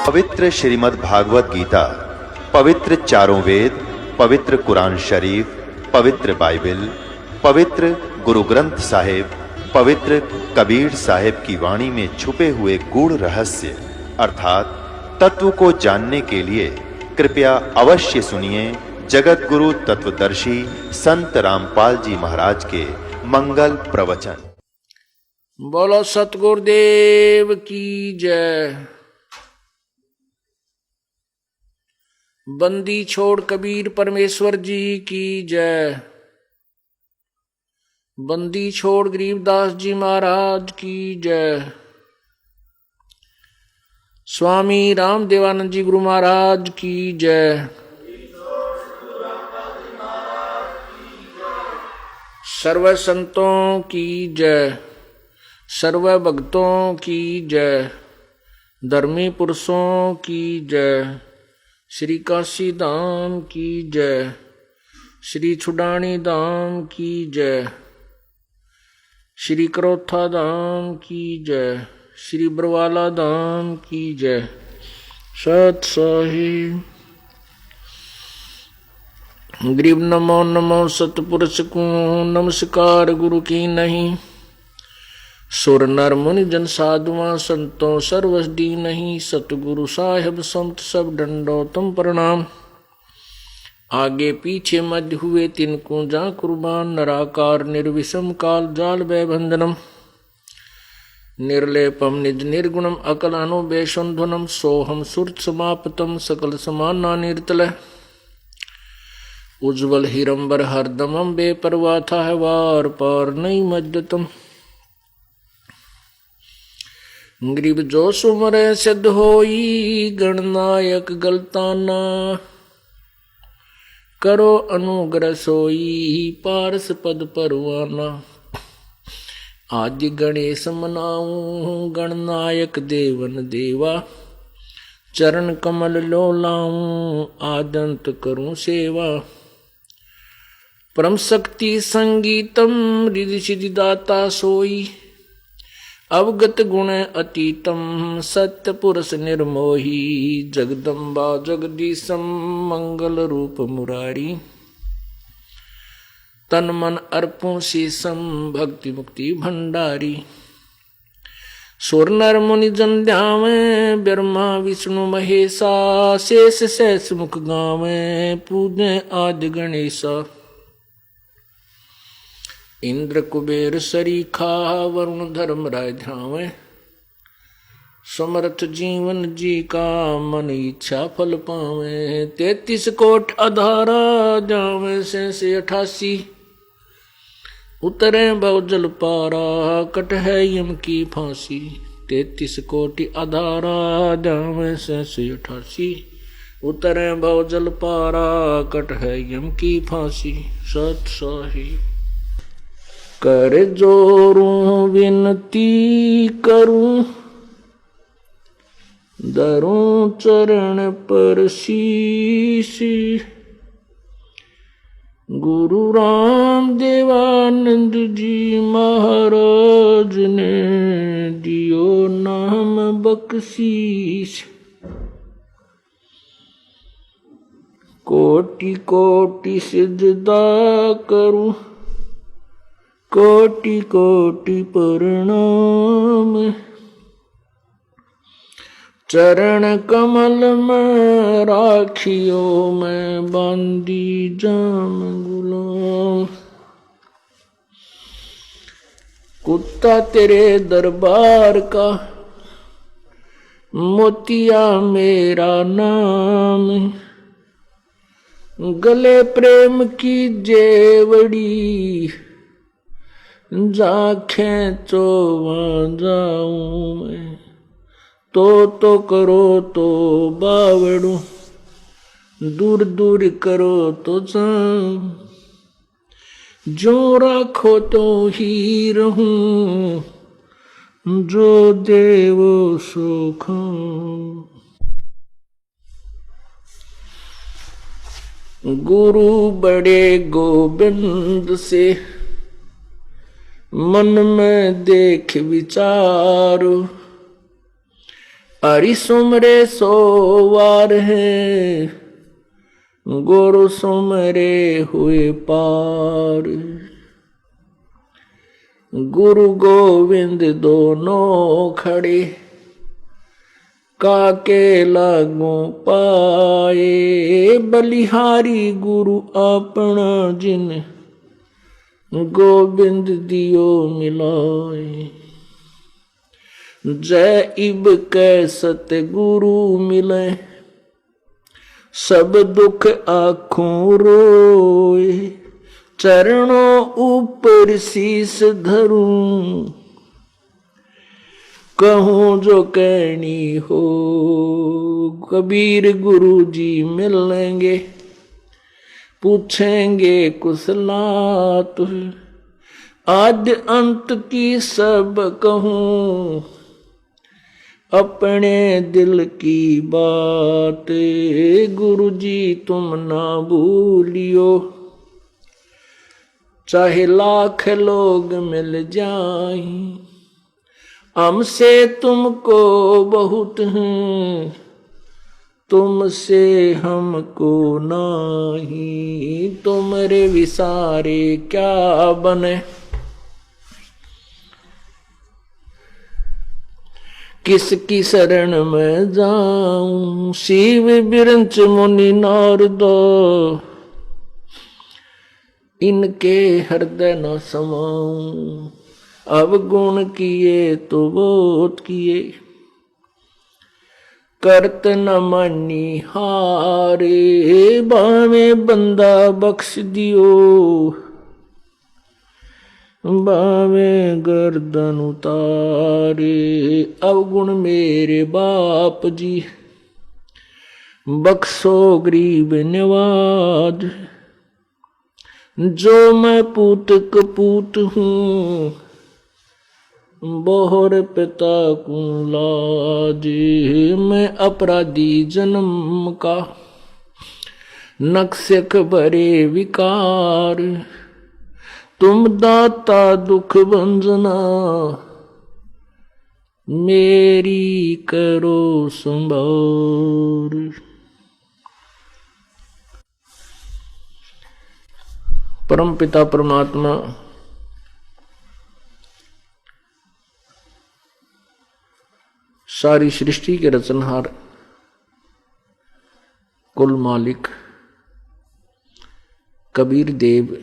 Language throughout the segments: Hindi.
पवित्र श्रीमद् भागवत गीता, पवित्र चारों वेद, पवित्र कुरान शरीफ, पवित्र बाइबल, पवित्र गुरु ग्रंथ साहिब, पवित्र कबीर साहिब की वाणी में छुपे हुए गूढ़ रहस्य अर्थात तत्व को जानने के लिए कृपया अवश्य सुनिए जगत गुरु तत्वदर्शी संत रामपाल जी महाराज के मंगल प्रवचन। बोलो सतगुरुदेव की जय। बंदी छोड़ कबीर परमेश्वर जी की जय। बंदी छोड़ गरीबदास जी महाराज की जय। स्वामी राम देवानंद जी गुरु महाराज की जय। सर्व संतों की जय, सर्व भक्तों की जय, धर्मी पुरुषों की जय, श्री काशी धाम की जय, श्री छुडानी धाम की जय, श्री करोथा धाम की जय, श्री बरवाला धाम की जय। सत साहिब। गरीब नमो नमो सतपुरुष को नमस्कार गुरु की नहीं। सुर नर मुनि जन साधुआ संतों सर्वस दी नहीं। सतगुरु साहिब संत सब डंडो तुम प्रणाम। आगे पीछे मध्य हुए तिनको जा कुर्बान। नराकार निर्विषम काल जाल भयबंधनम। निर्लेपम निज निर्गुणम अकल अनुबेशुंधनम। सोहम सुरत समापतम सकल समाना निर्तल। उज्ज्वल हिरंबर हरदमम बेपरवाह था है वार पार नहीं मज्जतम। गरीब जो सुमरे सिद्ध होई गणनायक गलताना। करो अनुग्रह सोई पारस पद परवाना। आज गणेश मनाऊं गणनायक देवन देवा। चरण कमल लो लाऊं आदंत करूं सेवा। परम शक्ति संगीतम रिधि सिद्धि दाता सोई। अवगत गुण अतीतम सत्य पुरुष निर्मोही। जगदम्बा जगदीशम मंगल रूप मुरारी। तन मन अर्पों शीसम भक्ति मुक्ति भंडारी। सुर नर मुनि जन ध्यावे ब्रह्मा विष्णु महेशा। शेष शेष मुख गावे पूजे आदि गणेशा। इंद्र कुबेर सरीखा वरुण धर्म राय ध्यावे। समर्थ जीवन जी का मन इच्छा फल पावे। 33 कोट अधारा जावे से 88। उतरे बहुजल पारा कट है यम की फांसी। 33 कोटि अधारा जावे से 88। उतरे बहुजल पारा कट है यम की फांसी। सत साहिब। कर जोरूं विनती करूं धरूं चरण पर शीश। गुरु राम देवानंद जी महाराज ने दियो नाम बख्शीश। कोटि कोटि सिजदा करूं कोटि कोटि प्रणाम। चरण कमल में राखियो मैं बांदी जाम गुलाम। कुत्ता तेरे दरबार का मोतिया मेरा नाम। गले प्रेम की जेवड़ी जाखें तो वहाँ जाऊं मैं। तो करो तो बावड़ू दूर दूर करो तो जाऊं। जो राखो तो ही रहूं जो देव सो खाऊं। गुरु बड़े गोबिंद से मन में देख विचारो। हरि सुमरे सोवार है, गुरु सुमरे हुए पार। गुरु गोविंद दोनों खड़े, काके लागू पाए। बलिहारी गुरु अपना जिन, गोविंद दियो मिलाए। जय इब कै सतगुरु मिले, सब दुख आँखों रोए। चरणों ऊपर शीस धरूं, कहूँ जो कहनी हो। कबीर गुरु जी मिलेंगे, पूछेंगे कुशलात। आद्य अंत की सब कहूँ, अपने दिल की बात। गुरु जी तुम ना भूलियो, चाहे लाख लोग मिल जाएं। हमसे तुमको बहुत हैं, तुमसे हमको नहीं। तुमरे विसारे क्या बने, किसकी शरण में जाऊं। शिव बिरंच मुनि नारद, इनके हृदय न समाऊं। अवगुण किए तो बहुत किए, करत न मानी हारे। बामे बंदा बख्श दियो, बामे गर्दन उतारे। अवगुण मेरे बाप जी, बख्शो गरीब नवाज। जो मैं पूत कपूत हूँ, बोहर पिता को लाज। मैं अपराधी जन्म का, नक्शक भरे विकार। तुम दाता दुख भंजना, मेरी करो संभार। परम पिता परमात्मा सारी सृष्टि के रचनहार, कुल मालिक कबीर देव,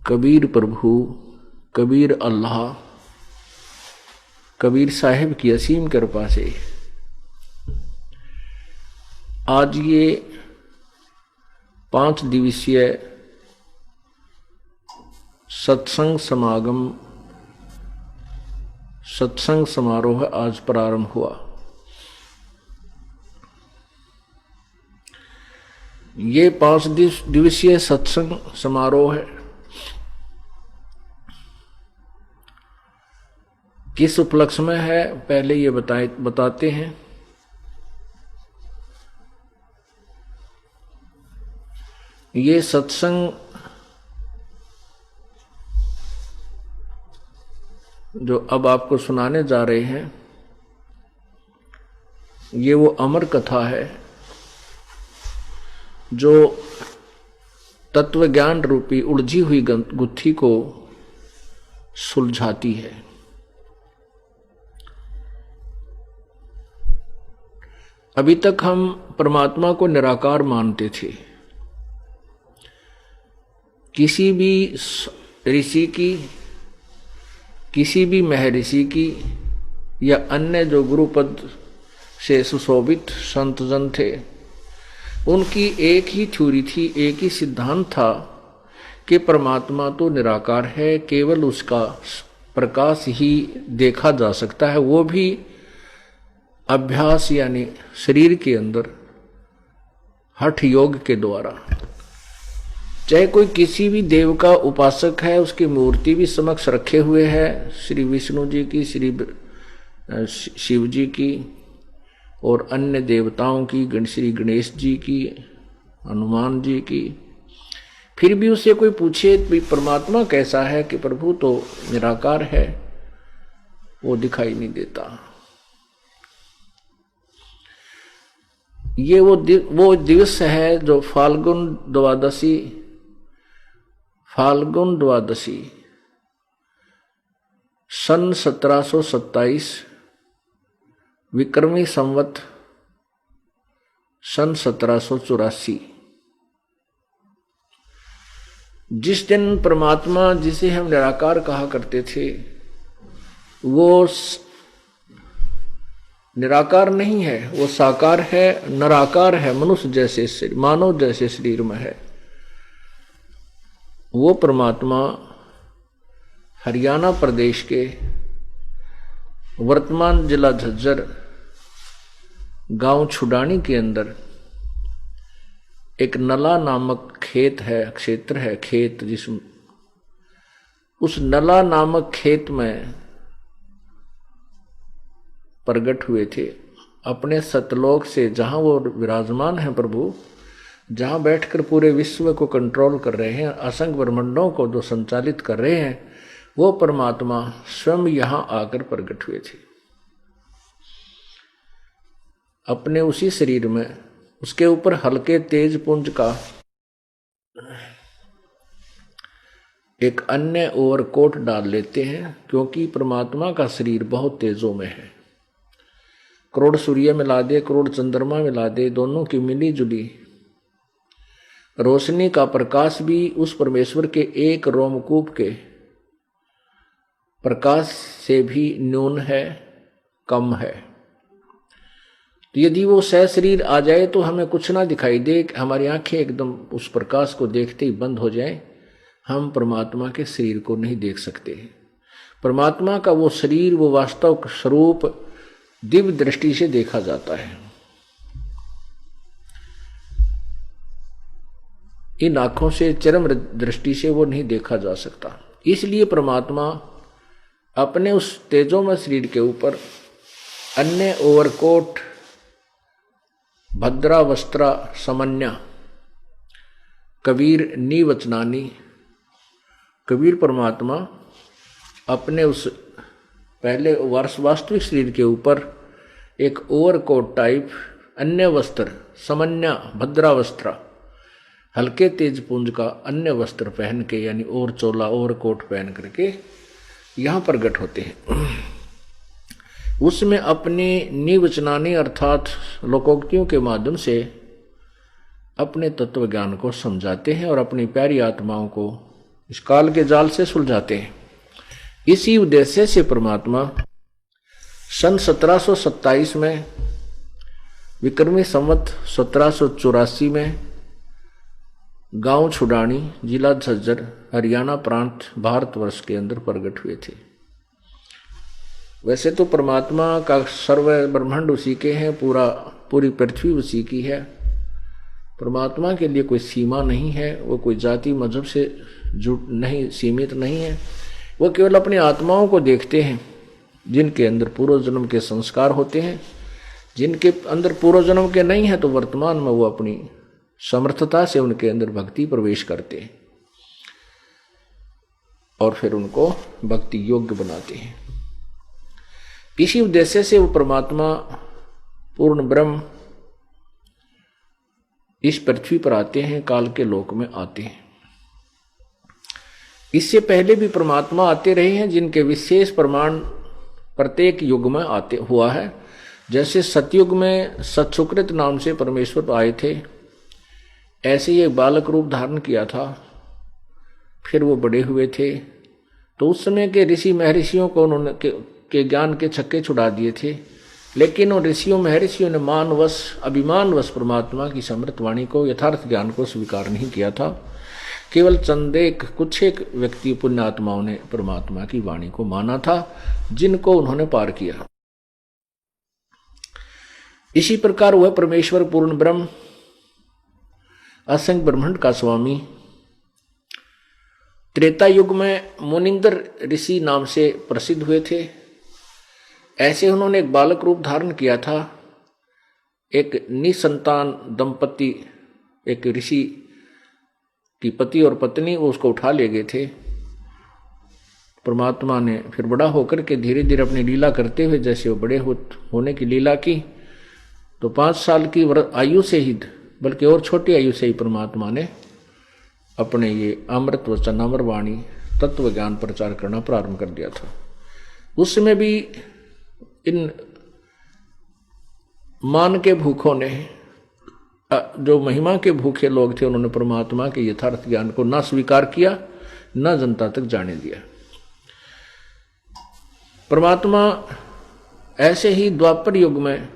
कबीर प्रभु, कबीर अल्लाह, कबीर साहिब की असीम कृपा से आज ये 5 दिवसीय सत्संग समागम, सत्संग समारोह आज प्रारंभ हुआ। ये 5 दिवसीय सत्संग समारोह है, किस उपलक्ष्य में है पहले ये बताते हैं। ये सत्संग जो अब आपको सुनाने जा रहे हैं, ये वो अमर कथा है जो तत्व ज्ञान रूपी उलझी हुई गुत्थी को सुलझाती है। अभी तक हम परमात्मा को निराकार मानते थे। किसी भी ऋषि की, किसी भी महर्षि की या अन्य जो गुरुपद से सुशोभित संत जन थे, उनकी एक ही थ्योरी थी, एक ही सिद्धांत था कि परमात्मा तो निराकार है, केवल उसका प्रकाश ही देखा जा सकता है, वो भी अभ्यास यानी शरीर के अंदर हठ योग के द्वारा। चाहे कोई किसी भी देव का उपासक है, उसकी मूर्ति भी समक्ष रखे हुए है, श्री विष्णु जी की, श्री शिव जी की और अन्य देवताओं की, श्री गणेश जी की, हनुमान जी की, फिर भी उससे कोई पूछे भी परमात्मा कैसा है कि प्रभु तो निराकार है, वो दिखाई नहीं देता। ये वो दिवस है जो फाल्गुन द्वादशी सन 1727 विक्रमी संवत सन 1784, जिस दिन परमात्मा जिसे हम निराकार कहा करते थे वो निराकार नहीं है, वो साकार है, निराकार है, मनुष्य जैसे मानव जैसे शरीर में है। वो परमात्मा हरियाणा प्रदेश के वर्तमान जिला झज्जर गांव छुडानी के अंदर एक नला नामक क्षेत्र है, जिसमें उस नला नामक खेत में प्रकट हुए थे। अपने सतलोक से जहां वो विराजमान है प्रभु, जहां बैठकर पूरे विश्व को कंट्रोल कर रहे हैं, असंख्य ब्रह्मांडों को जो संचालित कर रहे हैं, वो परमात्मा स्वयं यहां आकर प्रकट हुए थे। अपने उसी शरीर में उसके ऊपर हल्के तेज पुंज का एक अन्य ओवरकोट डाल लेते हैं, क्योंकि परमात्मा का शरीर बहुत तेजों में है। करोड़ सूर्य मिला दे, करोड़ चंद्रमा मिला दे, दोनों की मिली जुली रोशनी का प्रकाश भी उस परमेश्वर के एक रोमकूप के प्रकाश से भी न्यून है, कम है। तो यदि वो सहशरीर आ जाए तो हमें कुछ ना दिखाई दे, हमारी आंखें एकदम उस प्रकाश को देखते ही बंद हो जाए, हम परमात्मा के शरीर को नहीं देख सकते। परमात्मा का वो शरीर, वो वास्तव स्वरूप दिव्य दृष्टि से देखा जाता है। इन आंखों से, चरम दृष्टि से वो नहीं देखा जा सकता। इसलिए परमात्मा अपने उस तेजोमय शरीर के ऊपर अन्य ओवरकोट भद्रा वस्त्रा समन्या कबीर नीवचनानी, कबीर परमात्मा अपने उस पहले वास्तविक शरीर के ऊपर एक ओवरकोट टाइप अन्य वस्त्र समन्या भद्रा वस्त्र हल्के तेज पुंज का अन्य वस्त्र पहन के, यानी और चोला ओवरकोट पहन करके यहां प्रकट होते हैं। उसमें अपने निवचनानी अर्थात लोकोक्तियों के माध्यम से अपने तत्व ज्ञान को समझाते हैं और अपनी प्यारी आत्माओं को इस काल के जाल से सुलझाते हैं। इसी उद्देश्य से परमात्मा सन 1727 में विक्रमी संवत 1784 में गांव छुडानी, जिला झज्जर, हरियाणा प्रांत, भारतवर्ष के अंदर प्रकट हुए थे। वैसे तो परमात्मा का सर्व ब्रह्मांड उसी के हैं, पूरी पृथ्वी उसी की है। परमात्मा के लिए कोई सीमा नहीं है, वो कोई जाति मजहब से नहीं सीमित नहीं है। वो केवल अपनी आत्माओं को देखते हैं जिनके अंदर पूर्व जन्म के संस्कार होते हैं। जिनके अंदर पूर्व जन्म के नहीं है तो वर्तमान में वो अपनी समर्थता से उनके अंदर भक्ति प्रवेश करते हैं और फिर उनको भक्ति योग्य बनाते हैं। इसी उद्देश्य से वो परमात्मा पूर्ण ब्रह्म इस पृथ्वी पर आते हैं, काल के लोक में आते हैं। इससे पहले भी परमात्मा आते रहे हैं, जिनके विशेष प्रमाण प्रत्येक युग में हुआ है। जैसे सतयुग में सत्सुकृत नाम से परमेश्वर आए थे, ऐसे ही एक बालक रूप धारण किया था। फिर वो बड़े हुए थे तो उस समय के ऋषि महर्षियों को उन्होंने के ज्ञान के छक्के छुड़ा दिए थे, लेकिन उन ऋषियों महर्षियों ने मानवश अभिमानवश परमात्मा की समृत वाणी को, यथार्थ ज्ञान को स्वीकार नहीं किया था। केवल कुछ एक व्यक्ति पुण्यात्माओं ने परमात्मा की वाणी को माना था, जिनको उन्होंने पार किया। इसी प्रकार वह परमेश्वर पूर्ण ब्रह्म असंख्य ब्रह्मांड का स्वामी त्रेता युग में मुनिंदर ऋषि नाम से प्रसिद्ध हुए थे। ऐसे उन्होंने एक बालक रूप धारण किया था। एक निसंतान दंपति, एक ऋषि की पति और पत्नी, वो उसको उठा ले गए थे। परमात्मा ने फिर बड़ा होकर के धीरे धीरे अपनी लीला करते हुए जैसे वो बड़े होने की लीला की, तो 5 साल की आयु से ही, बल्कि और छोटी आयु से ही परमात्मा ने अपने ये अमृत वचन अमर वाणी तत्व ज्ञान प्रचार करना प्रारंभ कर दिया था। उस समय भी इन मान के भूखों ने, जो महिमा के भूखे लोग थे, उन्होंने परमात्मा के यथार्थ ज्ञान को ना स्वीकार किया, ना जनता तक जाने दिया। परमात्मा ऐसे ही द्वापर युग में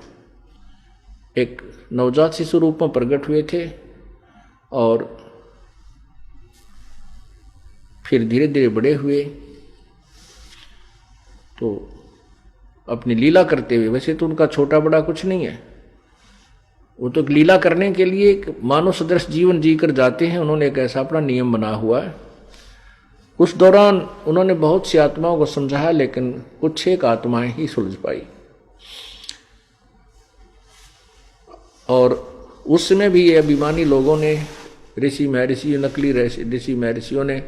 एक नवजात शिशु रूप में प्रकट हुए थे और फिर धीरे धीरे बड़े हुए, तो अपनी लीला करते हुए, वैसे तो उनका छोटा बड़ा कुछ नहीं है, वो तो लीला करने के लिए एक मानव सदृश जीवन जीकर जाते हैं। उन्होंने एक ऐसा अपना नियम बना हुआ है। उस दौरान उन्होंने बहुत सी आत्माओं को समझाया, लेकिन कुछ एक आत्माएं ही सुलझ पाई। और उस समय भी ये अभिमानी लोगों ने, ऋषि महर्षि, नकली ऋषि महर्षियों ने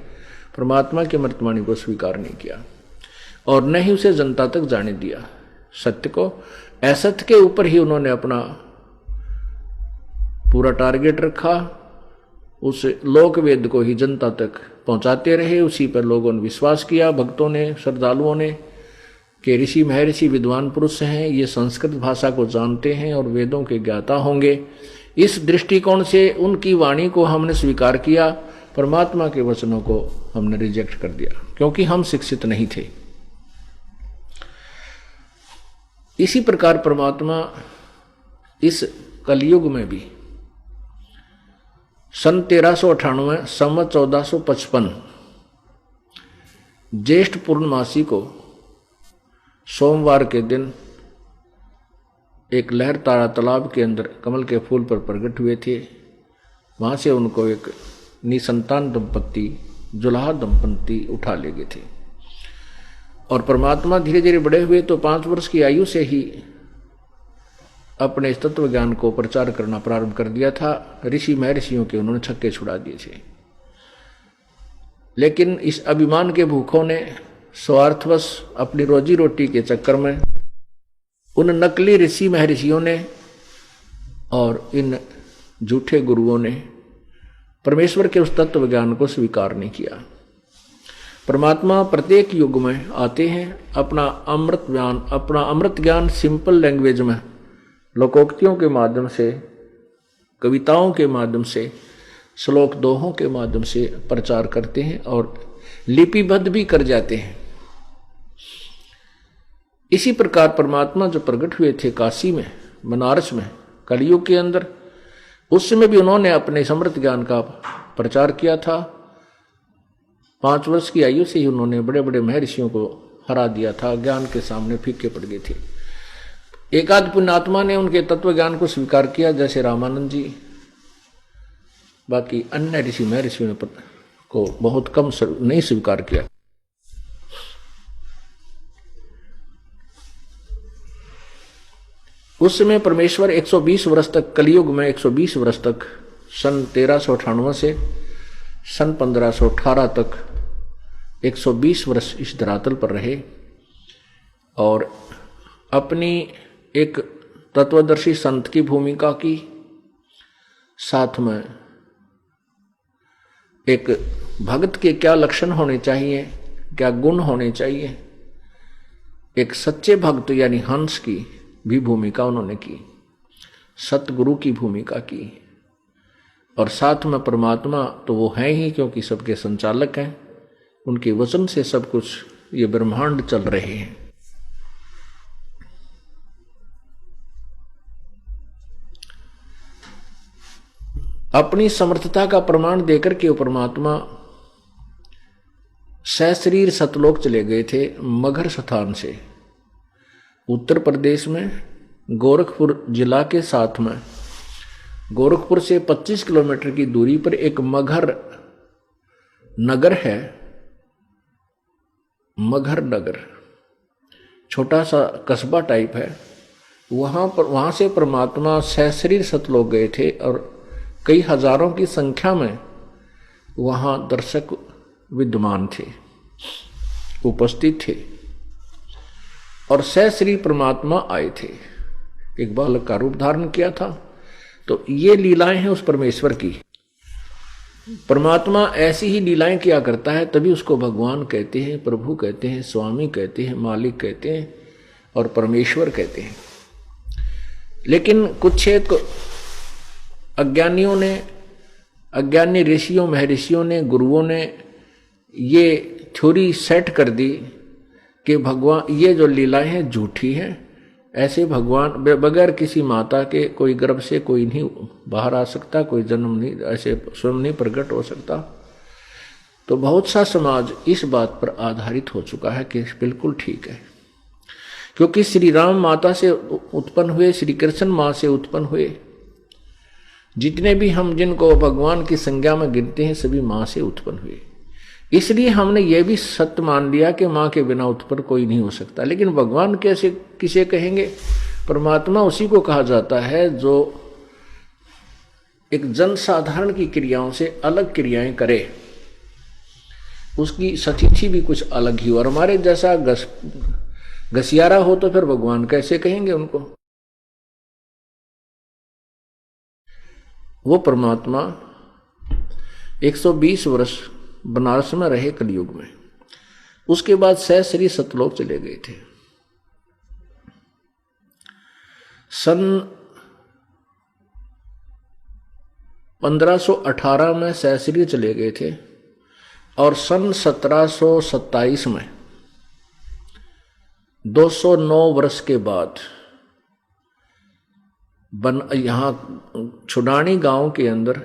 परमात्मा की अमृतवाणी को स्वीकार नहीं किया और न ही उसे जनता तक जाने दिया। सत्य को, असत्य के ऊपर ही उन्होंने अपना पूरा टारगेट रखा। उस लोक वेद को ही जनता तक पहुंचाते रहे। उसी पर लोगों ने विश्वास किया, भक्तों ने, श्रद्धालुओं ने, कि ऋषि महर्षि विद्वान पुरुष हैं, ये संस्कृत भाषा को जानते हैं और वेदों के ज्ञाता होंगे। इस दृष्टिकोण से उनकी वाणी को हमने स्वीकार किया, परमात्मा के वचनों को हमने रिजेक्ट कर दिया, क्योंकि हम शिक्षित नहीं थे। इसी प्रकार परमात्मा इस कलयुग में भी सन 1398 संवत 1455 ज्येष्ठ पूर्णमासी को सोमवार के दिन एक लहर तारा तालाब के अंदर कमल के फूल पर प्रकट हुए थे। वहां से उनको एक निसंतान दंपत्ति, जुलाहा दंपत्ति उठा ले गए थे और परमात्मा धीरे धीरे बड़े हुए तो 5 वर्ष की आयु से ही अपने इस तत्व ज्ञान को प्रचार करना प्रारंभ कर दिया था। ऋषि महर्षियों के उन्होंने छक्के छुड़ा दिए थे, लेकिन इस अभिमान के भूखों ने स्वार्थवश अपनी रोजी रोटी के चक्कर में उन नकली ऋषि महर्षियों ने और इन झूठे गुरुओं ने परमेश्वर के उस तत्व ज्ञान को स्वीकार नहीं किया। परमात्मा प्रत्येक युग में आते हैं, अपना अमृत ज्ञान सिंपल लैंग्वेज में, लोकोक्तियों के माध्यम से, कविताओं के माध्यम से, श्लोक दोहों के माध्यम से प्रचार करते हैं और लिपिबद्ध भी कर जाते हैं। इसी प्रकार परमात्मा जो प्रकट हुए थे काशी में, बनारस में, कलयुग के अंदर, उस समय भी उन्होंने अपने समृद्ध ज्ञान का प्रचार किया था। 5 वर्ष की आयु से ही उन्होंने बड़े बड़े महर्षियों को हरा दिया था, ज्ञान के सामने फीके पड़ गए थे। एकाध पुण्यात्मा ने उनके तत्व ज्ञान को स्वीकार किया, जैसे रामानंद जी। बाकी अन्य ऋषि महर्षियों ने को बहुत कम नहीं स्वीकार किया। उस समय परमेश्वर 120 वर्ष तक, कलयुग में 120 वर्ष तक, सन 1398 से सन 1518 तक 120 वर्ष इस धरातल पर रहे और अपनी एक तत्वदर्शी संत की भूमिका की, साथ में एक भक्त के क्या लक्षण होने चाहिए, क्या गुण होने चाहिए, एक सच्चे भक्त यानी हंस की भी भूमिका उन्होंने की, सतगुरु की भूमिका की। और साथ में परमात्मा तो वो हैं ही, क्योंकि सबके संचालक हैं, उनके वचन से सब कुछ ये ब्रह्मांड चल रहे हैं। अपनी समर्थता का प्रमाण देकर के परमात्मा सशरीर सतलोक चले गए थे मगहर स्थान से। उत्तर प्रदेश में गोरखपुर जिला के साथ में, गोरखपुर से 25 किलोमीटर की दूरी पर एक मगहर नगर है, मगहर नगर, छोटा सा कस्बा टाइप है। वहां से परमात्मा सशरीर सतलोक गए थे और कई हजारों की संख्या में वहां दर्शक विद्यमान थे। उपस्थित थे और सहश्री परमात्मा आए थे, एक बालक का रूप धारण किया था। तो ये लीलाएं हैं उस परमेश्वर की। परमात्मा ऐसी ही लीलाएं किया करता है, तभी उसको भगवान कहते हैं, प्रभु कहते हैं, स्वामी कहते हैं, मालिक कहते हैं और परमेश्वर कहते हैं। लेकिन कुछ एक अज्ञानियों ने, अज्ञानी ऋषियों महर्षियों ने, गुरुओं ने ये थ्योरी सेट कर दी कि भगवान ये जो लीलाएं हैं झूठी हैं, ऐसे भगवान बगैर किसी माता के कोई गर्भ से कोई नहीं बाहर आ सकता, कोई जन्म नहीं, ऐसे स्वयं नहीं प्रकट हो सकता। तो बहुत सा समाज इस बात पर आधारित हो चुका है कि बिल्कुल ठीक है, क्योंकि श्री राम माता से उत्पन्न हुए, श्री कृष्ण माँ से उत्पन्न हुए, जितने भी हम जिनको भगवान की संज्ञा में गिनते हैं सभी माँ से उत्पन्न हुए। इसलिए हमने ये भी सत्य मान लिया कि माँ के बिना उत्पन्न कोई नहीं हो सकता। लेकिन भगवान कैसे किसे कहेंगे? परमात्मा उसी को कहा जाता है जो एक जनसाधारण की क्रियाओं से अलग क्रियाएं करे, उसकी स्थिति भी कुछ अलग ही हो। और हमारे जैसा घसियारा हो तो फिर भगवान कैसे कहेंगे उनको? वो परमात्मा 120 वर्ष बनारस में रहे कलयुग में, उसके बाद सहश्री सतलोक चले गए थे। सन 1518 में सहश्री चले गए थे और सन 1727 में 209 वर्ष के बाद यहाँ छुडानी गांव के अंदर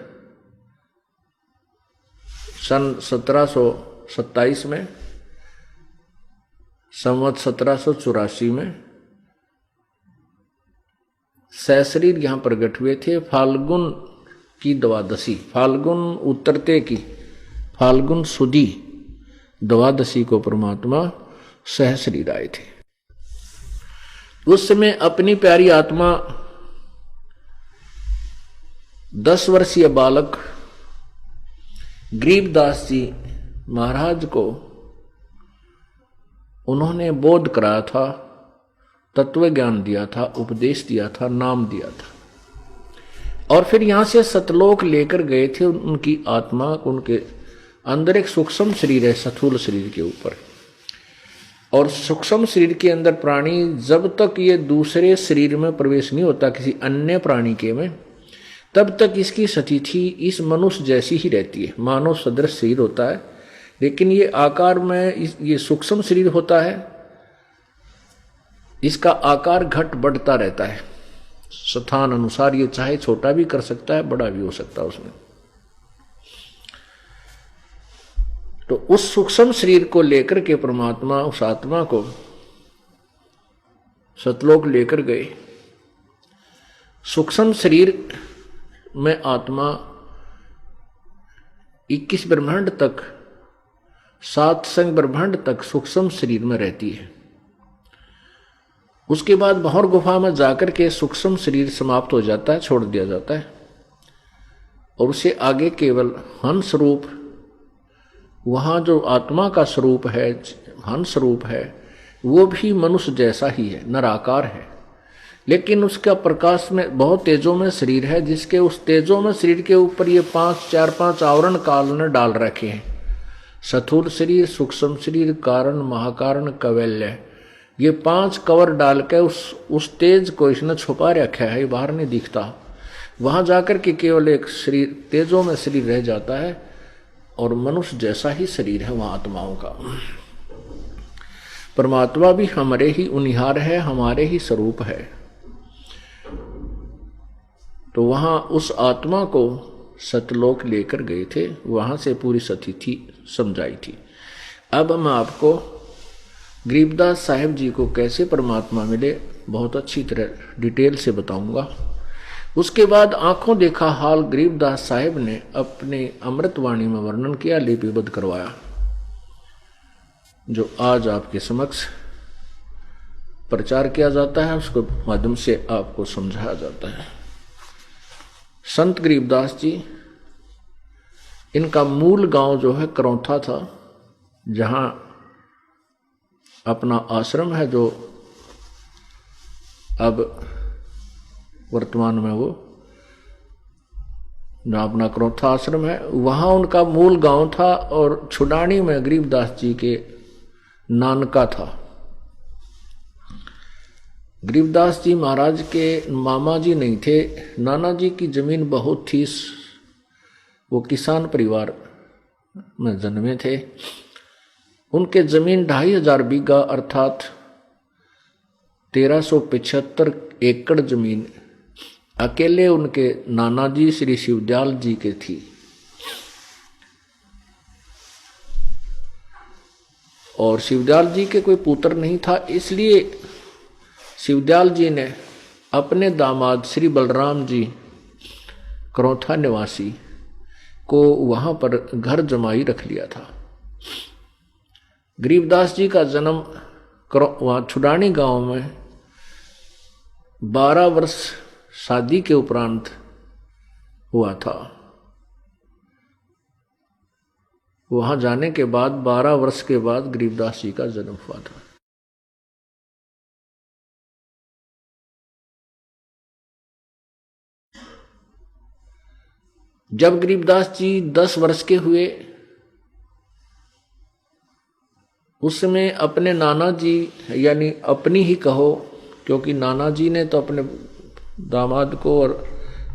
सन 1727 में, संवत 1784 में सहश्री यहाँ प्रकट हुए थे। फाल्गुन की द्वादशी, फाल्गुन उतरते की फाल्गुन सुदी द्वादशी को परमात्मा सहश्री आए थे। उस समय अपनी प्यारी आत्मा 10 वर्षीय बालक गरीबदास जी महाराज को उन्होंने बोध कराया था, तत्व ज्ञान दिया था, उपदेश दिया था, नाम दिया था। और फिर यहां से सतलोक लेकर गए थे। उनकी आत्मा, उनके अंदर एक सूक्ष्म शरीर है स्थूल शरीर के ऊपर, और सूक्ष्म शरीर के अंदर प्राणी जब तक ये दूसरे शरीर में प्रवेश नहीं होता किसी अन्य प्राणी के में, तब तक इसकी स्थिति इस मनुष्य जैसी ही रहती है। मानव सदृश शरीर होता है, लेकिन ये आकार में ये सूक्ष्म शरीर होता है, इसका आकार घट बढ़ता रहता है स्थान अनुसार। ये चाहे छोटा भी कर सकता है, बड़ा भी हो सकता है उसमें। तो उस सूक्ष्म शरीर को लेकर के परमात्मा उस आत्मा को सतलोक लेकर गए। सूक्ष्म शरीर में आत्मा 21 ब्रह्मांड तक, 7 संग ब्रह्मांड तक सूक्ष्म शरीर में रहती है। उसके बाद भौर गुफा में जाकर के सूक्ष्म शरीर समाप्त हो जाता है, छोड़ दिया जाता है, और उसे आगे केवल हंस रूप, वहां जो आत्मा का स्वरूप है, हंस रूप है, वो भी मनुष्य जैसा ही है, नराकार है, लेकिन उसका प्रकाश में बहुत तेजों में शरीर है, जिसके उस तेजों में शरीर के ऊपर ये 4-5 आवरण काल ने डाल रखे हैं। स्थूल शरीर, सूक्ष्म शरीर, कारण, महाकारण, कैवल्य, ये 5 कवर डाल के उस तेज को इसने छुपा रखा है, बाहर नहीं दिखता। वहां जाकर के केवल एक शरीर, तेजों में शरीर रह जाता है, और मनुष्य जैसा ही शरीर है वहां आत्माओं का। परमात्मा भी हमारे ही उनिहार है, हमारे ही स्वरूप है। तो वहां उस आत्मा को सतलोक लेकर गए थे, वहां से पूरी स्थिति समझाई थी। अब मैं आपको गरीबदास साहिब जी को कैसे परमात्मा मिले बहुत अच्छी तरह डिटेल से बताऊंगा। उसके बाद आंखों देखा हाल गरीबदास साहिब ने अपने अमृतवाणी में वर्णन किया, लिपिबद्ध करवाया, जो आज आपके समक्ष प्रचार किया जाता है, उसके माध्यम से आपको समझाया जाता है। संत गरीबदास जी, इनका मूल गांव जो है करौथा था, जहां अपना आश्रम है जो अब वर्तमान में वो जहाँ अपना क्रोथा आश्रम है, वहाँ उनका मूल गांव था। और छुडानी में गरीबदास जी के नानका था। गरीबदास जी महाराज के मामा जी नहीं थे, नाना जी की जमीन बहुत थी। वो किसान परिवार में जन्मे थे। उनके जमीन 2500 बीघा अर्थात 1375 एकड़ जमीन अकेले उनके नाना जी श्री शिवदयाल जी के थी। और शिवदयाल जी के कोई पुत्र नहीं था, इसलिए शिवदयाल जी ने अपने दामाद श्री बलराम जी करौथा निवासी को वहां पर घर जमाई रख लिया था। गरीबदास जी का जन्म वहां छुडानी गांव में 12 वर्ष शादी के उपरांत हुआ था। वहां जाने के बाद 12 वर्ष के बाद गरीबदास जी का जन्म हुआ था। जब गरीबदास जी 10 वर्ष के हुए, उस समय अपने नाना जी, यानी अपनी ही कहो, क्योंकि नाना जी ने तो अपने दामाद को और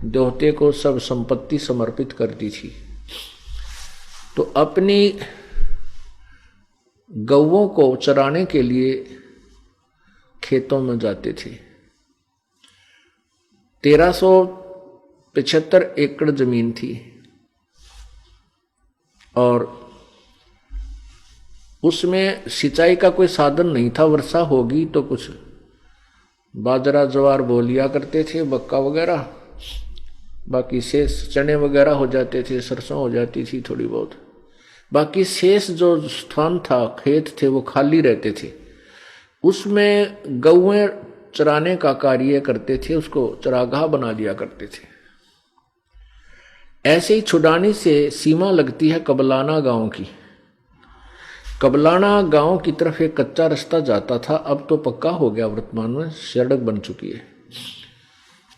देवते को सब संपत्ति समर्पित कर दी थी, तो अपनी गौओं को चराने के लिए खेतों में जाते थे। 1375 एकड़ जमीन थी और उसमें सिंचाई का कोई साधन नहीं था। वर्षा होगी तो कुछ बाजरा ज्वार बो लिया करते थे, मक्का वगैरह, बाकी शेष चने वगैरह हो जाते थे, सरसों हो जाती थी थोड़ी बहुत। बाकी शेष जो स्थान था, खेत थे, वो खाली रहते थे। उसमें गौएं चराने का कार्य करते थे, उसको चरागाह बना दिया करते थे। ऐसे ही छुडानी से सीमा लगती है कबलाना गांव की। कबलाना गांव की तरफ एक कच्चा रास्ता जाता था, अब तो पक्का हो गया, वर्तमान में सड़क बन चुकी है।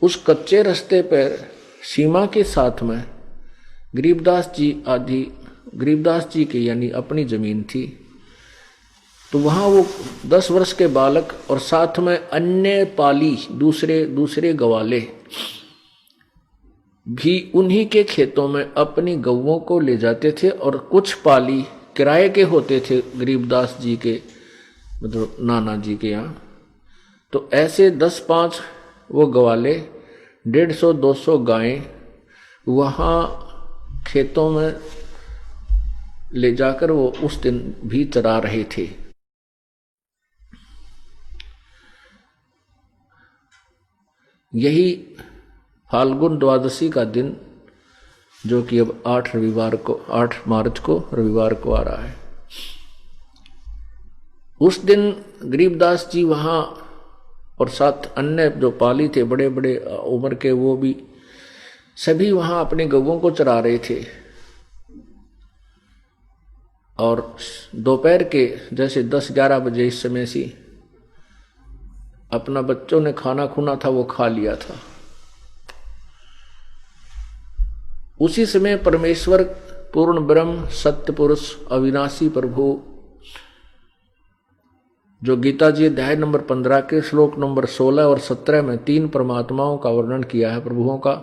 उस कच्चे रास्ते पर सीमा के साथ में गरीबदास जी की यानी अपनी जमीन थी। तो वहां वो 10 वर्ष के बालक और साथ में अन्य पाली दूसरे गवाले भी उन्हीं के खेतों में अपनी गौओं को ले जाते थे। और कुछ पाली किराए के होते थे गरीबदास जी के, मतलब नाना जी के यहाँ। तो ऐसे 10-5 वो गवाले, 150-200 गायें वहाँ खेतों में ले जाकर वो उस दिन भी चरा रहे थे। यही फाल्गुन द्वादशी का दिन, जो कि अब 8 मार्च को रविवार को आ रहा है, उस दिन गरीबदास जी वहाँ और साथ अन्य जो पाली थे बड़े बड़े उम्र के, वो भी सभी वहाँ अपने गौओं को चरा रहे थे। और दोपहर के जैसे 10-11 बजे इस समय से अपना बच्चों ने खाना खुना था वो खा लिया था। उसी समय परमेश्वर पूर्ण ब्रह्म सत्य पुरुष अविनाशी प्रभु, जो गीता जी अध्याय नंबर 15 के श्लोक नंबर 16 और 17 में 3 परमात्माओं का वर्णन किया है, प्रभुओं का,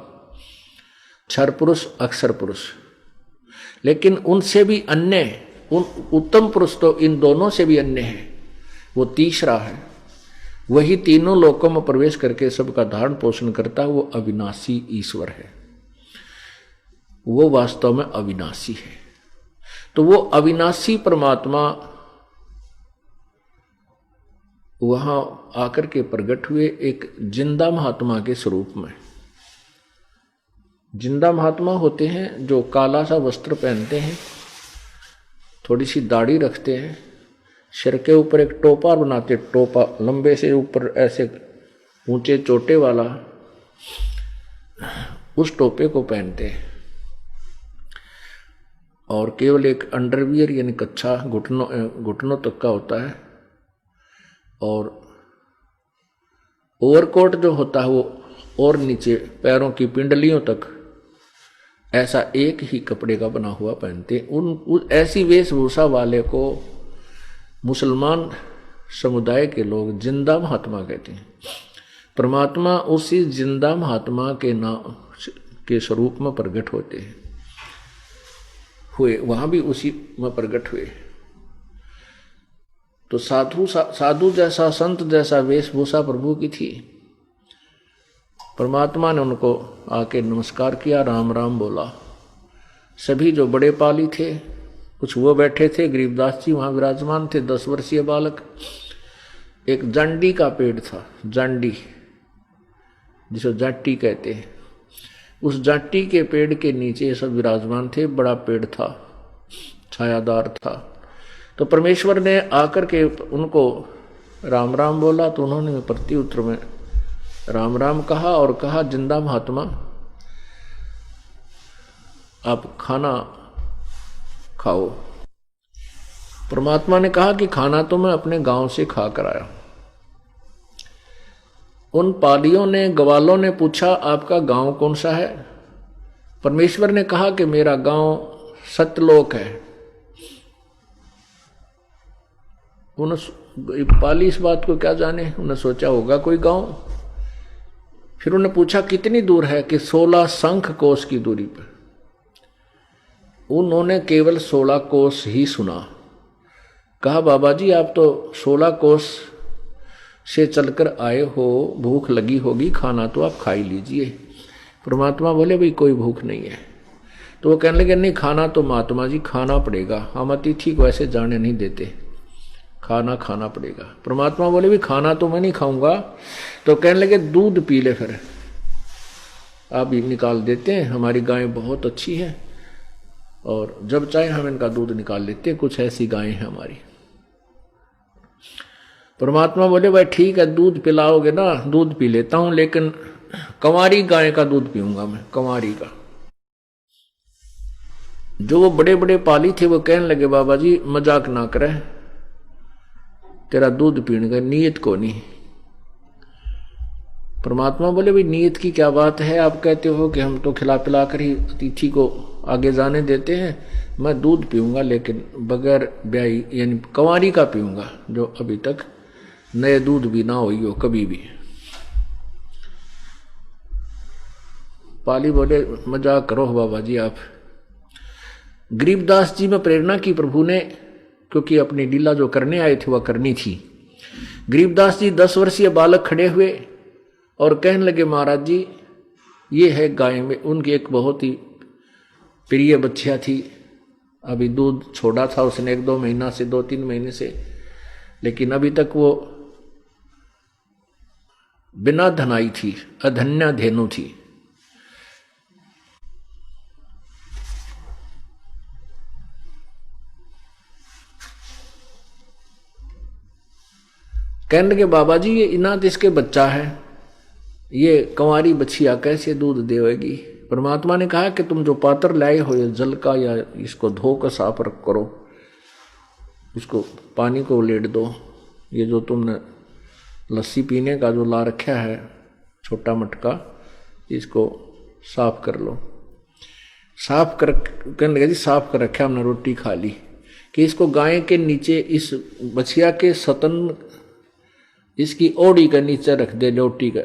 क्षर पुरुष अक्षर पुरुष। लेकिन उनसे भी अन्य उत्तम पुरुष तो इन दोनों से भी अन्य है, वो तीसरा है। वही तीनों लोकों में प्रवेश करके सबका धारण पोषण करता है, वो अविनाशी ईश्वर है। वो वास्तव में अविनाशी है। तो वो अविनाशी परमात्मा वहां आकर के प्रकट हुए एक जिंदा महात्मा के स्वरूप में। जिंदा महात्मा होते हैं जो काला सा वस्त्र पहनते हैं, थोड़ी सी दाढ़ी रखते हैं, सिर के ऊपर एक टोपा बनाते, टोपा लंबे से ऊपर ऐसे ऊंचे चोटे वाला, उस टोपे को पहनते हैं। और केवल एक अंडरवियर यानी कच्छा घुटनों तक का होता है, और ओवरकोट जो होता है वो और नीचे पैरों की पिंडलियों तक ऐसा एक ही कपड़े का बना हुआ पहनते। ऐसी वेशभूषा वाले को मुसलमान समुदाय के लोग जिंदा महात्मा कहते हैं। परमात्मा उसी जिंदा महात्मा के नाम के स्वरूप में प्रकट होते हैं, हुए वहां भी उसी में प्रकट हुए। तो साधु जैसा संत जैसा वेशभूषा प्रभु की थी। परमात्मा ने उनको आके नमस्कार किया, राम राम बोला। सभी जो बड़े पाली थे, कुछ वो बैठे थे, गरीबदास जी वहां विराजमान थे, 10 वर्षीय बालक। एक जांडी का पेड़ था, जांडी जिसे जाटी कहते हैं, उस जाटी के पेड़ के नीचे सब विराजमान थे। बड़ा पेड़ था, छायादार था। तो परमेश्वर ने आकर के उनको राम राम बोला, तो उन्होंने प्रति उत्तर में राम राम कहा और कहा, जिंदा महात्मा आप खाना खाओ। परमात्मा ने कहा कि खाना तो मैं अपने गांव से खा कर आया। उन पालियों ने, ग्वालों ने पूछा, आपका गांव कौन सा है? परमेश्वर ने कहा कि मेरा गांव सत्यलोक है। उन्हें पाली इस बात को क्या जाने, उन्हें सोचा होगा कोई गांव। फिर उन्हें पूछा कितनी दूर है, कि 16 शंख कोस की दूरी पर। उन्होंने केवल 16 कोस ही सुना। कहा बाबा जी आप तो 16 कोस से चलकर आए हो, भूख लगी होगी, खाना तो आप खा ही लीजिए। परमात्मा बोले भाई कोई भूख नहीं है। तो वो कहने लगे नहीं, खाना तो महात्मा जी खाना पड़ेगा, हम अतिथि को ऐसे जाने नहीं देते, खाना खाना पड़ेगा। परमात्मा बोले भी खाना तो मैं नहीं खाऊंगा। तो कहने लगे दूध पी ले, फिर आप भी निकाल देते हैं, हमारी गायें बहुत अच्छी है और जब चाहे हम इनका दूध निकाल लेते हैं, कुछ ऐसी गायें हैं हमारी। परमात्मा बोले भाई ठीक है, दूध पिलाओगे ना, दूध पी लेता हूं, लेकिन कंवारी गाय का दूध पीऊंगा मैं, कंवारी का। जो वो बड़े बड़े पाली थे वो कहने लगे बाबा जी मजाक ना करे, तेरा दूध पीने का नीयत को नहीं। परमात्मा बोले भाई नीयत की क्या बात है, आप कहते हो कि हम तो खिला पिला कर ही अतिथि को आगे जाने देते हैं, मैं दूध पीऊंगा लेकिन बगैर ब्याई यानी कंवारी का पीऊंगा, जो अभी तक नए दूध भी ना हुई हो कभी भी। पाली बोले मजाक करो बाबा जी आप। गरीबदास जी में प्रेरणा की प्रभु ने, क्योंकि अपनी लीला जो करने आए थे वह करनी थी। गरीबदास जी 10 वर्षीय बालक खड़े हुए और कहने लगे महाराज जी ये है गाय में, उनकी एक बहुत ही प्रिय बच्चिया थी, अभी दूध छोड़ा था उसने 1-2 महीना से, 2-3 महीने से, लेकिन अभी तक वो बिना धनाई थी, अधन्या धेनु थी। कहने लगे बाबा जी ये इनात इसके बच्चा है, ये कंवारी बच्चिया कैसे दूध देवेगी। परमात्मा ने कहा कि तुम जो पात्र लाए हो ये जल का, या इसको धोकर साफ करो, इसको पानी को लेट दो। ये जो तुमने लस्सी पीने का जो ला रखा है छोटा मटका, इसको साफ कर लो। साफ कर, कहने लगे जी साफ कर रखा हमने, रोटी खा ली, कि इसको गाय के नीचे, इस बछिया के सतन, इसकी ओड़ी के नीचे रख दे, लोटी का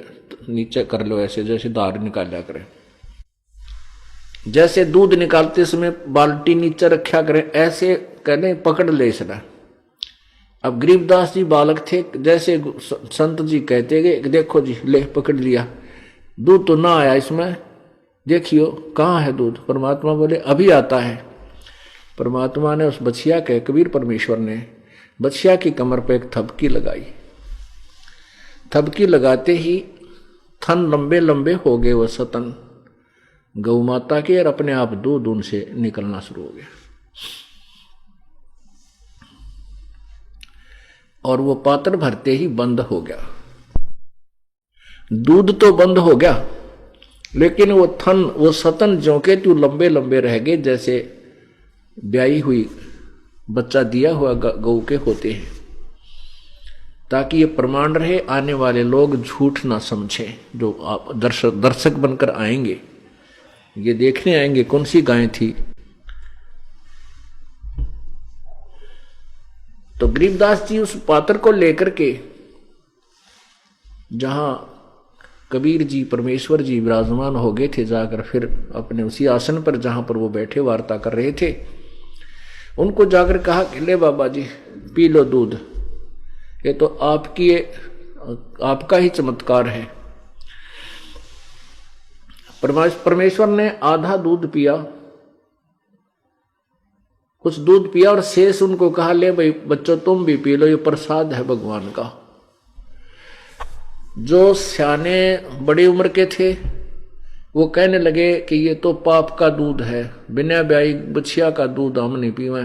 नीचे कर लो, ऐसे जैसे धार निकाला करें, जैसे दूध निकालते समय बाल्टी नीचे रखा करें, ऐसे कहने पकड़ ले इसने। अब गरीबदास जी बालक थे, जैसे संत जी कहते गए देखो जी ले पकड़ लिया, दूध तो ना आया इसमें, देखियो कहाँ है दूध। परमात्मा बोले अभी आता है। परमात्मा ने उस बछिया के, कबीर परमेश्वर ने बछिया की कमर पे एक थपकी लगाई। थपकी लगाते ही थन लंबे लंबे हो गए वो सतन गौ माता के, और अपने आप दूध उनसे निकलना शुरू हो गया। और वो पात्र भरते ही बंद हो गया। दूध तो बंद हो गया, लेकिन वो थन, वो सतन जो के त्यों लंबे लंबे रह गए, जैसे ब्याई हुई बच्चा दिया हुआ गौ के होते हैं। ताकि ये प्रमाण रहे, आने वाले लोग झूठ ना समझें। जो आप दर्शक बनकर आएंगे, ये देखने आएंगे कौन सी गाय थी। तो गरीबदास जी उस पात्र को लेकर के जहां कबीर जी परमेश्वर जी विराजमान हो गए थे, जाकर फिर अपने उसी आसन पर जहां पर वो बैठे वार्ता कर रहे थे, उनको जाकर कहा कि ले बाबा जी पी लो दूध, ये तो आपका ही चमत्कार है। परमेश्वर ने आधा दूध पिया, कुछ दूध पिया और शेष उनको कहा ले भाई बच्चों तुम भी पी लो, ये प्रसाद है भगवान का। जो सियाने बड़ी उम्र के थे वो कहने लगे कि ये तो पाप का दूध है, बिना ब्याई बछिया का दूध हम नहीं पीवे,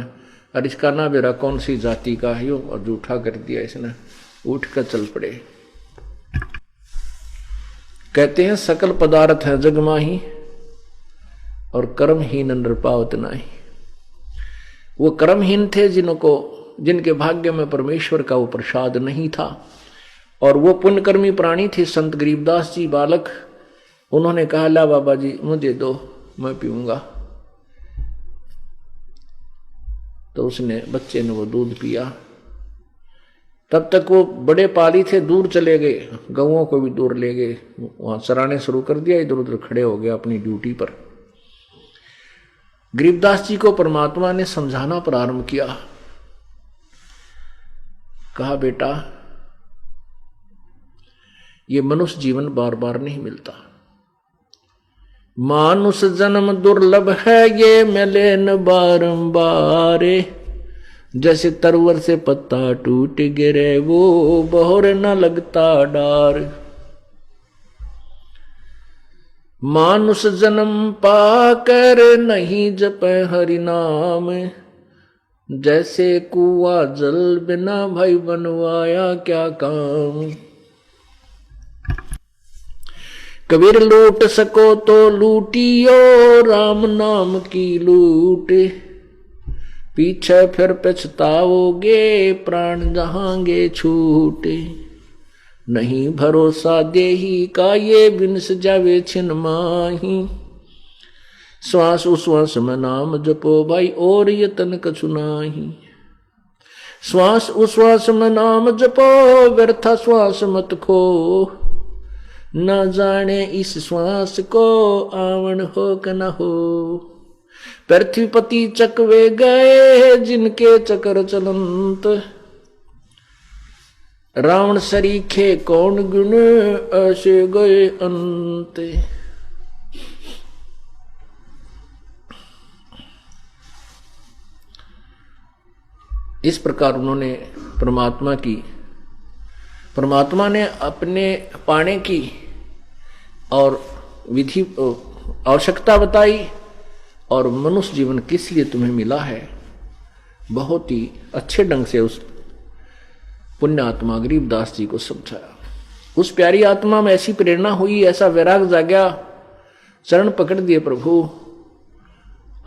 और इसका ना बेरा कौन सी जाति का है, और जूठा कर दिया इसने, उठ कर चल पड़े। कहते हैं सकल पदार्थ है जग माही और कर्महीन नर पावत नाही। वो कर्महीन थे जिनके भाग्य में परमेश्वर का वो प्रसाद नहीं था, और वो पुण्यकर्मी प्राणी थे संत गरीबदास जी बालक। उन्होंने कहा ला बाबा जी मुझे दो, मैं पीऊंगा। तो बच्चे ने वो दूध पिया। तब तक वो बड़े पाली थे, दूर चले गए, गौओं को भी दूर ले गए, वहां चराने शुरू कर दिया, इधर उधर खड़े हो गए अपनी ड्यूटी पर। गरीबदास जी को परमात्मा ने समझाना प्रारंभ किया। कहा बेटा ये मनुष्य जीवन बार बार नहीं मिलता, मानुष जन्म दुर्लभ है ये मिले न बारंबार। जैसे तरवर से पत्ता टूट गिरे वो बहोर न लगता डार। मानुष जन्म पाकर नहीं जपे हरि नाम, जैसे कुआ जल बिना भाई बनवाया क्या काम। कबीर लूट सको तो लूटियो राम नाम की लूट, पीछे फिर पछताओगे प्राण जहांगे छूटे। नहीं भरोसा देही का ये बिनस जावे छिन माही, श्वास उश्वास में नाम जपो भाई और यतन कछु नाही। श्वास उश्वास में नाम जपो व्यर्था श्वास मत खो, न जाने इस श्वास को आवन हो क न हो। पृथ्वीपति चकवे गए जिनके चक्र चलंत, रावण सरीखे कौन गुण ऐसे गए अंत। इस प्रकार उन्होंने परमात्मा ने अपने पाने की और विधि आवश्यकता बताई, और मनुष्य जीवन किस लिए तुम्हें मिला है बहुत ही अच्छे ढंग से उस पुण्य आत्मा गरीबदास जी को समझाया। उस प्यारी आत्मा में ऐसी प्रेरणा हुई, ऐसा वैराग जागया, चरण पकड़ दिए प्रभु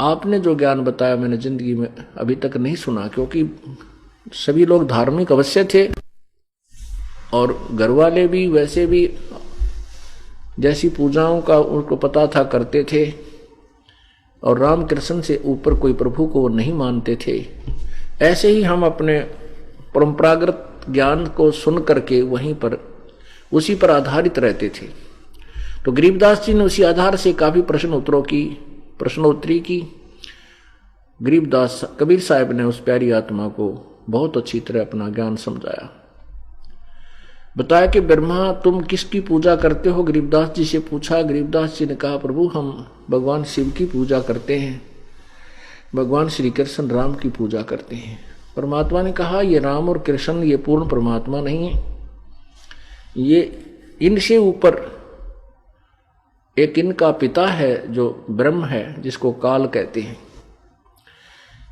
आपने जो ज्ञान बताया मैंने जिंदगी में अभी तक नहीं सुना। क्योंकि सभी लोग धार्मिक अवश्य थे और घर वाले भी वैसे भी जैसी पूजाओं का उनको पता था करते थे, और रामकृष्ण से ऊपर कोई प्रभु को वो नहीं मानते थे। ऐसे ही हम अपने परंपरागत ज्ञान को सुन करके वहीं पर उसी पर आधारित रहते थे। तो गरीबदास जी ने उसी आधार से काफी प्रश्नोत्तरी की। गरीबदास कबीर साहब ने उस प्यारी आत्मा को बहुत अच्छी तरह अपना ज्ञान समझाया, बताया कि ब्रह्मा तुम किसकी पूजा करते हो। गरीबदास जी से पूछा। गरीबदास जी ने कहा प्रभु हम भगवान शिव की पूजा करते हैं, भगवान श्री कृष्ण राम की पूजा करते हैं। परमात्मा ने कहा ये राम और कृष्ण ये पूर्ण परमात्मा नहीं है, ये इनसे ऊपर एक इनका पिता है जो ब्रह्म है, जिसको काल कहते हैं।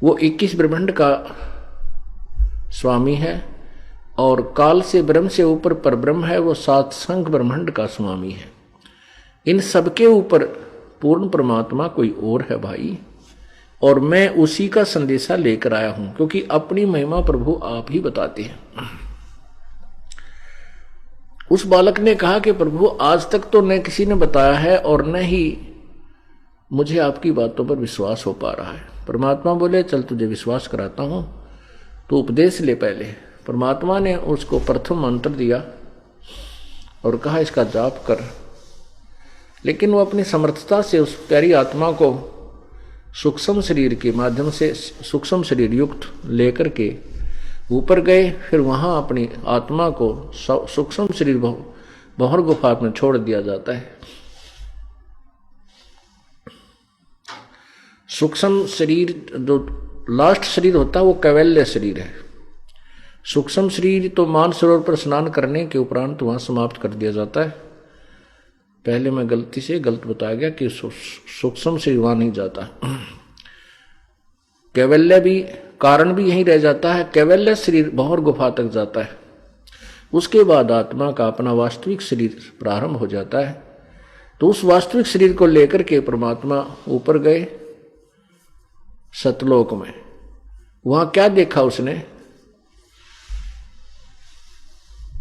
वो 21 ब्रह्मांड का स्वामी है, और काल से ब्रह्म से ऊपर पर ब्रह्म है, वो 7 संख ब्रह्मांड का स्वामी है। इन सबके ऊपर पूर्ण परमात्मा कोई और है भाई, और मैं उसी का संदेशा लेकर आया हूं, क्योंकि अपनी महिमा प्रभु आप ही बताते हैं। उस बालक ने कहा कि प्रभु आज तक तो न किसी ने बताया है और न ही मुझे आपकी बातों पर विश्वास हो पा रहा है। परमात्मा बोले चल तुझे विश्वास कराता हूं, तो उपदेश ले पहले। परमात्मा ने उसको प्रथम मंत्र दिया और कहा इसका जाप कर। लेकिन वो अपनी समर्थता से उस प्यारी आत्मा को सूक्ष्म शरीर के माध्यम से सूक्ष्म शरीर युक्त लेकर के ऊपर गए। फिर वहां अपनी आत्मा को सूक्ष्म शरीर बहर गुफा में छोड़ दिया जाता है। सूक्ष्म शरीर जो लास्ट शरीर होता है वो कैवल्य शरीर है। सूक्ष्म शरीर तो मानसरोवर पर स्नान करने के उपरांत वहां समाप्त कर दिया जाता है। पहले मैं गलती से गलत बताया गया कि सूक्ष्म शरीर वहां नहीं जाता। कैवल्य भी कारण भी यहीं रह जाता है। कैवल्य शरीर बहर गुफा तक जाता है। उसके बाद आत्मा का अपना वास्तविक शरीर प्रारंभ हो जाता है। तो उस वास्तविक शरीर को लेकर के परमात्मा ऊपर गए सतलोक में। वहां क्या देखा उसने?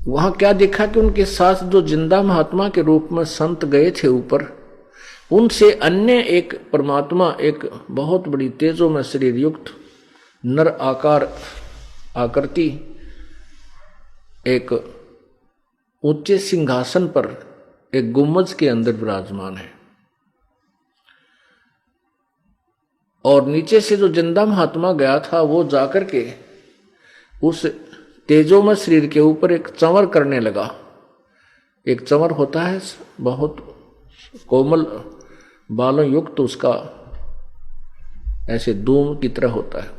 वहां क्या देखा कि उनके साथ जो जिंदा महात्मा के रूप में संत गए थे ऊपर, उनसे अन्य एक परमात्मा, एक बहुत बड़ी तेजों में शरीर युक्त नर आकार आकृति, एक ऊंचे सिंहासन पर एक गुम्बज के अंदर विराजमान है। और नीचे से जो जिंदा महात्मा गया था वो जाकर के उस तेजोमय शरीर के ऊपर एक चंवर करने लगा। एक चंवर होता है बहुत कोमल बालों युक्त, उसका ऐसे धूम की तरह होता है।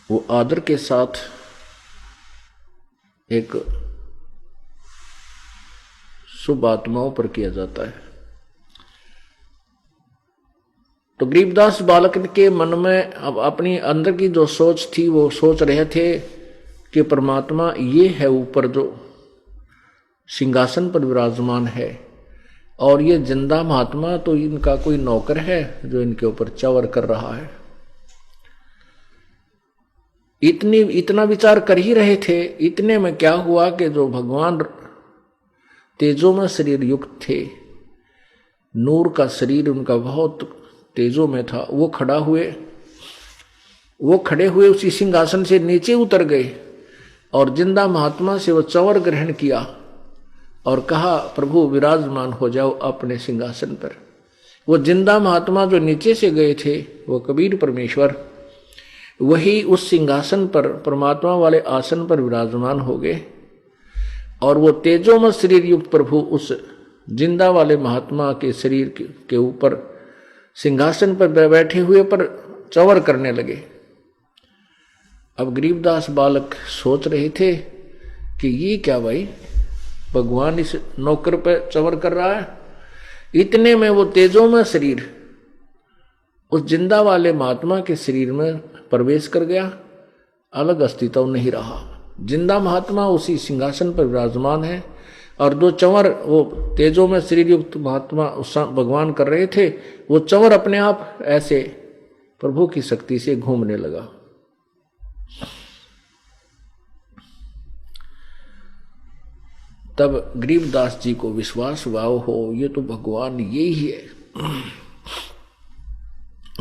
वो आदर के साथ एक शुभ आत्माओं पर किया जाता है। तो गरीबदास बालक के मन में अब अपनी अंदर की जो सोच थी, वो सोच रहे थे कि परमात्मा ये है ऊपर जो सिंहासन पर विराजमान है, और ये जिंदा महात्मा तो इनका कोई नौकर है जो इनके ऊपर चवर कर रहा है। इतना विचार कर ही रहे थे। इतने में क्या हुआ कि जो भगवान तेजों में शरीर युक्त थे, नूर का शरीर उनका बहुत तेजों में था, वो खड़े हुए उसी सिंहासन से नीचे उतर गए और जिंदा महात्मा से वो चंवर ग्रहण किया और कहा प्रभु विराजमान हो जाओ अपने सिंहासन पर। वो जिंदा महात्मा जो नीचे से गए थे, वो कबीर परमेश्वर, वही उस सिंहासन पर परमात्मा वाले आसन पर विराजमान हो गए। और वो तेजोमय शरीर युक्त प्रभु उस जिंदा वाले महात्मा के शरीर के ऊपर सिंहासन पर बैठे हुए पर चंवर करने लगे। अब गरीबदास बालक सोच रहे थे कि ये क्या भाई, भगवान इस नौकर पर चंवर कर रहा है। इतने में वो तेजोमय शरीर उस जिंदा वाले महात्मा के शरीर में प्रवेश कर गया। अलग अस्तित्व नहीं रहा। जिंदा महात्मा उसी सिंहासन पर विराजमान है और दो चंवर वो तेजों में शरीर युक्त महात्मा भगवान कर रहे थे, वो चंवर अपने आप ऐसे प्रभु की शक्ति से घूमने लगा। तब गरीबदास जी को विश्वास हुआ, हो ये तो भगवान ये ही है,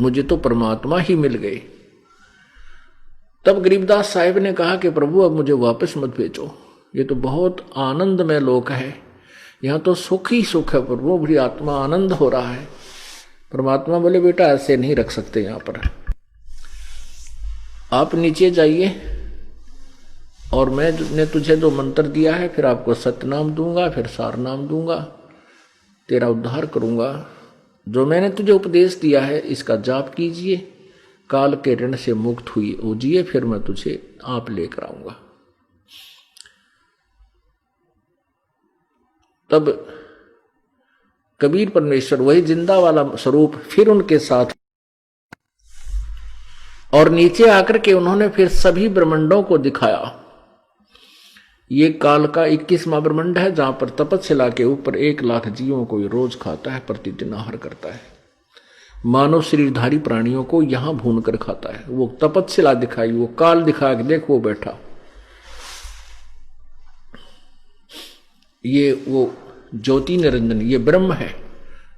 मुझे तो परमात्मा ही मिल गए। तब गरीबदास साहिब ने कहा कि प्रभु अब मुझे वापस मत भेजो, ये तो बहुत आनंदमय लोक है, यहाँ तो सुख ही सुख है प्रभु, बड़ी आत्मा आनंद हो रहा है। परमात्मा बोले बेटा ऐसे नहीं रख सकते, यहाँ पर आप नीचे जाइए और मैंने तुझे जो मंत्र दिया है, फिर आपको सतनाम दूंगा, फिर सार नाम दूंगा, तेरा उद्धार करूंगा। जो मैंने तुझे उपदेश दिया है इसका जाप कीजिए, काल के ऋण से मुक्त हुई ओजिए, फिर मैं तुझे आप लेकर आऊंगा। तब कबीर परमेश्वर वही जिंदा वाला स्वरूप फिर उनके साथ, और नीचे आकर के उन्होंने फिर सभी ब्रह्मांडों को दिखाया। ये काल का 21वां ब्रह्मांड है जहां पर तपस्या के ऊपर 1 लाख जीवों को ये रोज खाता है, प्रतिदिन आहार करता है। मानव शरीरधारी प्राणियों को यहां भून कर खाता है। वो तपस्या दिखाई, वो काल दिखा के देख वो बैठा। ये वो ज्योति निरंजन, ये ब्रह्म है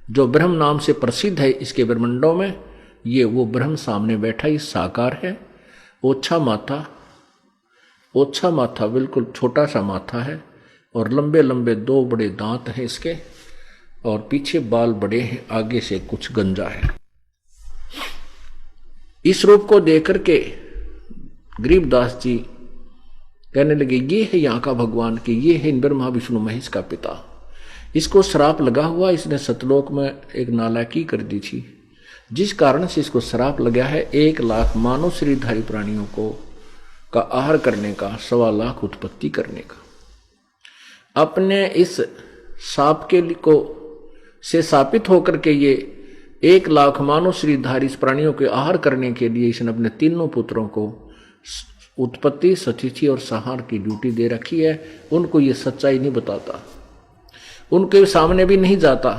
जो ब्रह्म नाम से प्रसिद्ध है इसके ब्रह्मंडों में। ये वो ब्रह्म सामने बैठा ही साकार है। ओछा माथा बिल्कुल छोटा सा माथा है और लंबे लंबे दो बड़े दांत हैं इसके, और पीछे बाल बड़े हैं, आगे से कुछ गंजा है। इस रूप को देख करके गरीबदास जी कहने लगे ये है यहाँ का भगवान, कि ये है ब्रह्मा विष्णु महेश का पिता। इसको श्राप लगा हुआ, इसने सतलोक में एक नालायकी कर दी थी, जिस कारण से इसको श्राप लगा है 1 लाख मानव शरीरधारी प्राणियों को का आहार करने का, 1.25 लाख उत्पत्ति करने का। अपने इस साप के को से स्थापित होकर के ये 1 लाख मानव शरीरधारी प्राणियों के आहार करने के लिए इसने अपने तीनों पुत्रों को उत्पत्ति, सतिथि और संहार की ड्यूटी दे रखी है। उनको ये सच्चाई नहीं बताता, उनके सामने भी नहीं जाता।